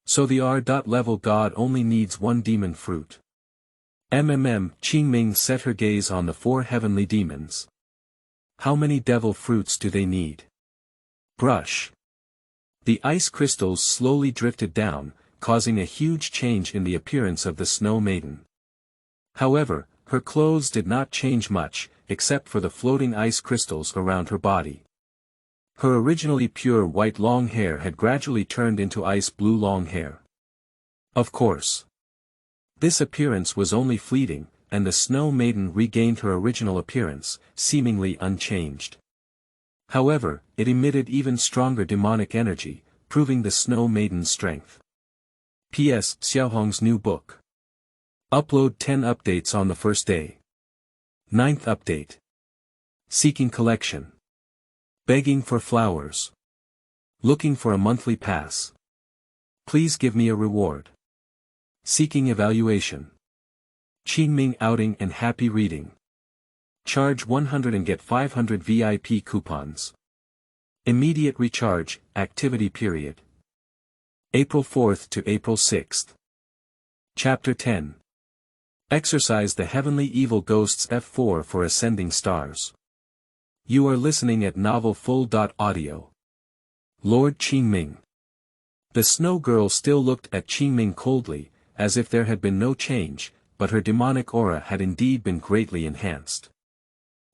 So the R.level god only needs 1 demon fruit. Qingming set her gaze on the 4 heavenly demons. How many devil fruits do they need? Brush. The ice crystals slowly drifted down, causing a huge change in the appearance of the Snow Maiden. However, her clothes did not change much, except for the floating ice crystals around her body. Her originally pure white long hair had gradually turned into ice blue long hair. Of course, this appearance was only fleeting, and the Snow Maiden regained her original appearance, seemingly unchanged. However, it emitted even stronger demonic energy, proving the Snow Maiden's strength. P.S. Xiaohong's new book. Upload 10 updates on the first day. 9th update. Seeking collection. Begging for flowers. Looking for a monthly pass. Please give me a reward. Seeking evaluation. Qingming outing and happy reading. Charge 100 and get 500 VIP coupons. Immediate recharge, activity period. April 4th to April 6th. Chapter 10. Exercise the Heavenly Evil Ghosts F4 for Ascending Stars. You are listening at Novel Full.audio. Lord Qingming. The Snow Girl still looked at Qingming coldly, as if there had been no change, but her demonic aura had indeed been greatly enhanced.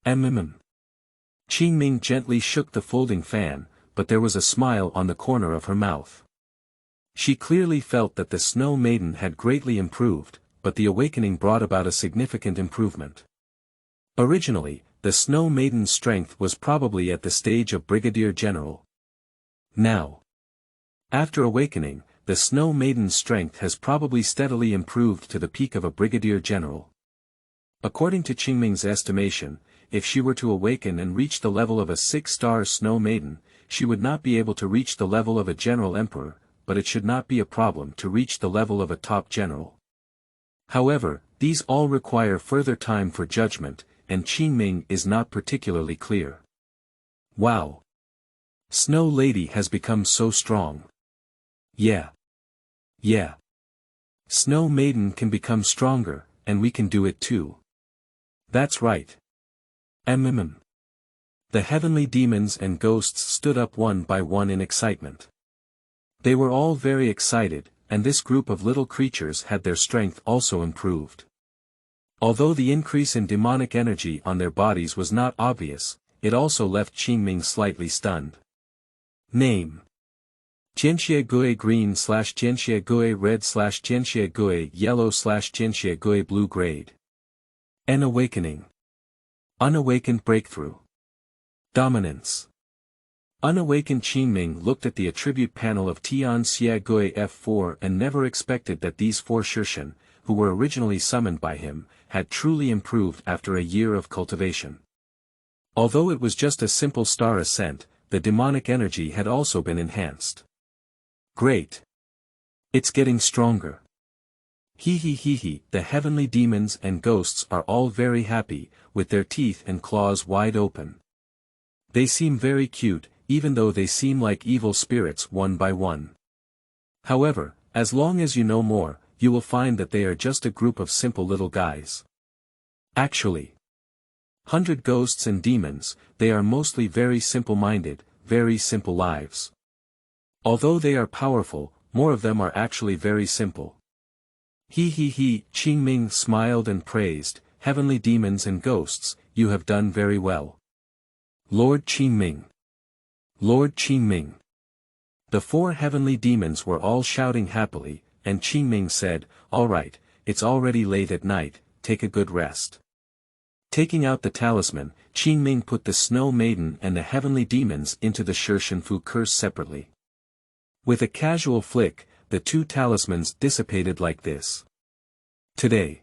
Qingming gently shook the folding fan, but there was a smile on the corner of her mouth. She clearly felt that the Snow Maiden had greatly improved, but the awakening brought about a significant improvement. Originally, the Snow Maiden's strength was probably at the stage of Brigadier General. Now, after awakening, the Snow Maiden's strength has probably steadily improved to the peak of a Brigadier General. According to Qingming's estimation, if she were to awaken and reach the level of a 6-star Snow Maiden, she would not be able to reach the level of a General Emperor, but it should not be a problem to reach the level of a top general. However, these all require further time for judgment, and Qingming is not particularly clear. Wow! Snow Lady has become so strong. Yeah. Snow Maiden can become stronger, and we can do it too. That's right. The heavenly demons and ghosts stood up one by one in excitement. They were all very excited, and this group of little creatures had their strength also improved. Although the increase in demonic energy on their bodies was not obvious, it also left Qingming slightly stunned. Name: Jianxie Gui green / Jianxie Gui red / Jianxie Gui yellow / Jianxie Gui blue grade. An awakening. Unawakened breakthrough. Dominance. Unawakened Qingming looked at the attribute panel of Tian Xie Gui F4 and never expected that these 4 Shishen, who were originally summoned by him, had truly improved after a year of cultivation. Although it was just a simple star ascent, the demonic energy had also been enhanced. Great! It's getting stronger. The heavenly demons and ghosts are all very happy, with their teeth and claws wide open. They seem very cute, even though they seem like evil spirits one by one. However, as long as you know more, you will find that they are just a group of simple little guys. Actually, 100 ghosts and demons, they are mostly very simple-minded, very simple lives. Although they are powerful, more of them are actually very simple. Qingming smiled and praised, heavenly demons and ghosts, you have done very well. Lord Qingming. Lord Qingming. The 4 heavenly demons were all shouting happily, and Qingming said, "All right, it's already late at night, take a good rest." Taking out the talisman, Qingming put the Snow Maiden and the heavenly demons into the Shishenfu curse separately. With a casual flick, the 2 talismans dissipated like this. Today,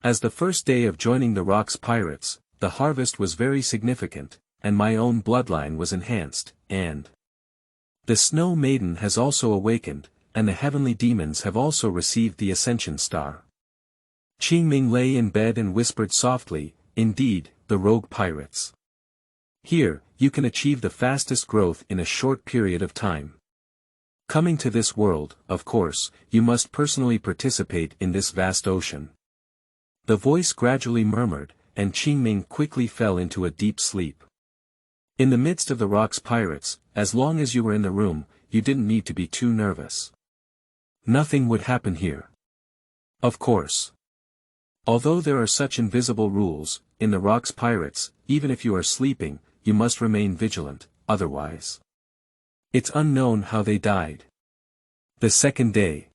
as the first day of joining the Rocks Pirates, the harvest was very significant, and my own bloodline was enhanced, and the Snow Maiden has also awakened, and the heavenly demons have also received the Ascension Star. Qingming lay in bed and whispered softly, "Indeed, the rogue pirates. Here, you can achieve the fastest growth in a short period of time. Coming to this world, of course, you must personally participate in this vast ocean." The voice gradually murmured, and Qingming quickly fell into a deep sleep. In the midst of the Rocks Pirates, as long as you were in the room, you didn't need to be too nervous. Nothing would happen here. Of course. Although there are such invisible rules, in the Rocks Pirates, even if you are sleeping, you must remain vigilant, otherwise. It's unknown how they died. The second day.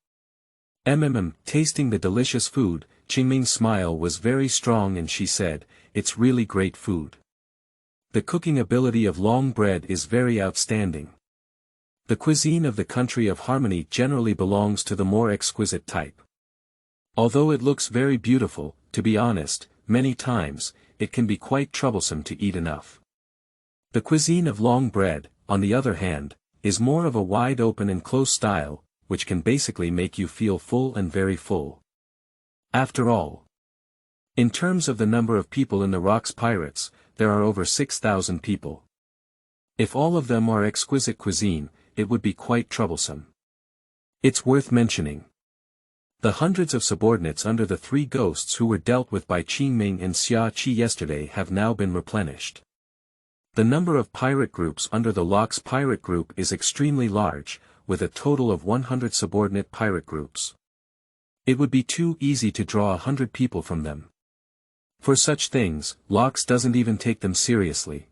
Tasting the delicious food, Qingming's smile was very strong and she said, "It's really great food. The cooking ability of long bread is very outstanding. The cuisine of the country of harmony generally belongs to the more exquisite type. Although it looks very beautiful, to be honest, many times, it can be quite troublesome to eat enough. The cuisine of long bread, on the other hand, is more of a wide open and close style, which can basically make you feel full and very full. After all, in terms of the number of people in the Rocks Pirates, there are over 6,000 people. If all of them are exquisite cuisine, it would be quite troublesome. It's worth mentioning. The hundreds of subordinates under the 3 ghosts who were dealt with by Qingming and Xia Qi yesterday have now been replenished. The number of pirate groups under the Rocks Pirate Group is extremely large, with a total of 100 subordinate pirate groups. It would be too easy to draw 100 people from them. For such things, Locks doesn't even take them seriously.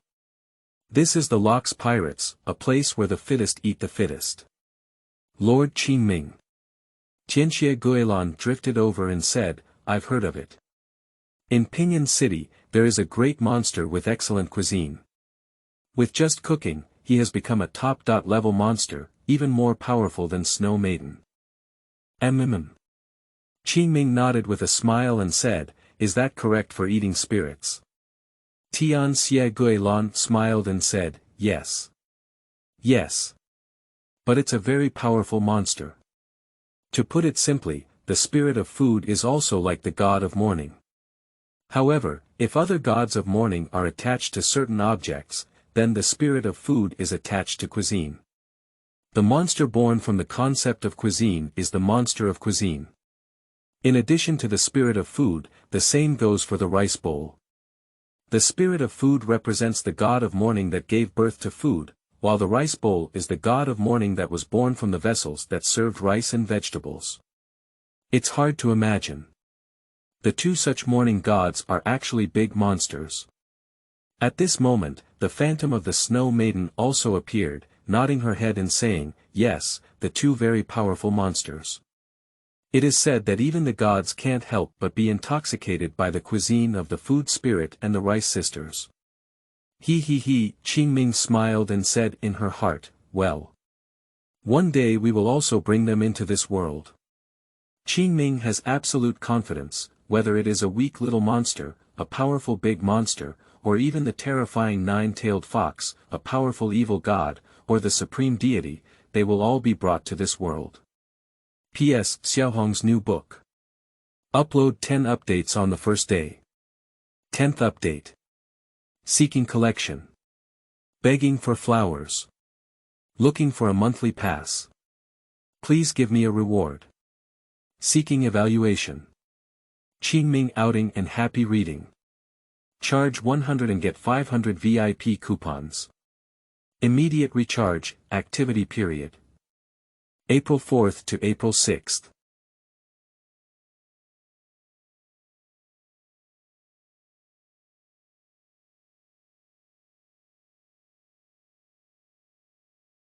This is the Locks Pirates, a place where the fittest eat the fittest. Lord Qingming. Tianxie Guilin drifted over and said, I've heard of it. In Pinyin City, there is a great monster with excellent cuisine. With just cooking, he has become a top-level monster, even more powerful than Snow Maiden. Qin Ming nodded with a smile and said, is that correct for eating spirits? Tianxie Guilin smiled and said, yes. Yes. But it's a very powerful monster. To put it simply, the spirit of food is also like the god of morning. However, if other gods of morning are attached to certain objects, then the spirit of food is attached to cuisine. The monster born from the concept of cuisine is the monster of cuisine. In addition to the spirit of food, the same goes for the rice bowl. The spirit of food represents the god of morning that gave birth to food, while the rice bowl is the god of morning that was born from the vessels that served rice and vegetables. It's hard to imagine. The two such morning gods are actually big monsters. At this moment, the phantom of the Snow Maiden also appeared, nodding her head and saying, yes, the two very powerful monsters. It is said that even the gods can't help but be intoxicated by the cuisine of the food spirit and the rice sisters. Qin Ming smiled and said in her heart, well. One day we will also bring them into this world. Qin Ming has absolute confidence, whether it is a weak little monster, a powerful big monster, or even the terrifying nine-tailed fox, a powerful evil god, or the supreme deity, they will all be brought to this world. P.S. Xiaohong's new book. Upload 10 updates on the first day. 10th update. Seeking collection. Begging for flowers. Looking for a monthly pass. Please give me a reward. Seeking evaluation. Qin Ming outing and happy reading. Charge 100 and get 500 VIP coupons. Immediate recharge, activity period. April 4th to April 6th.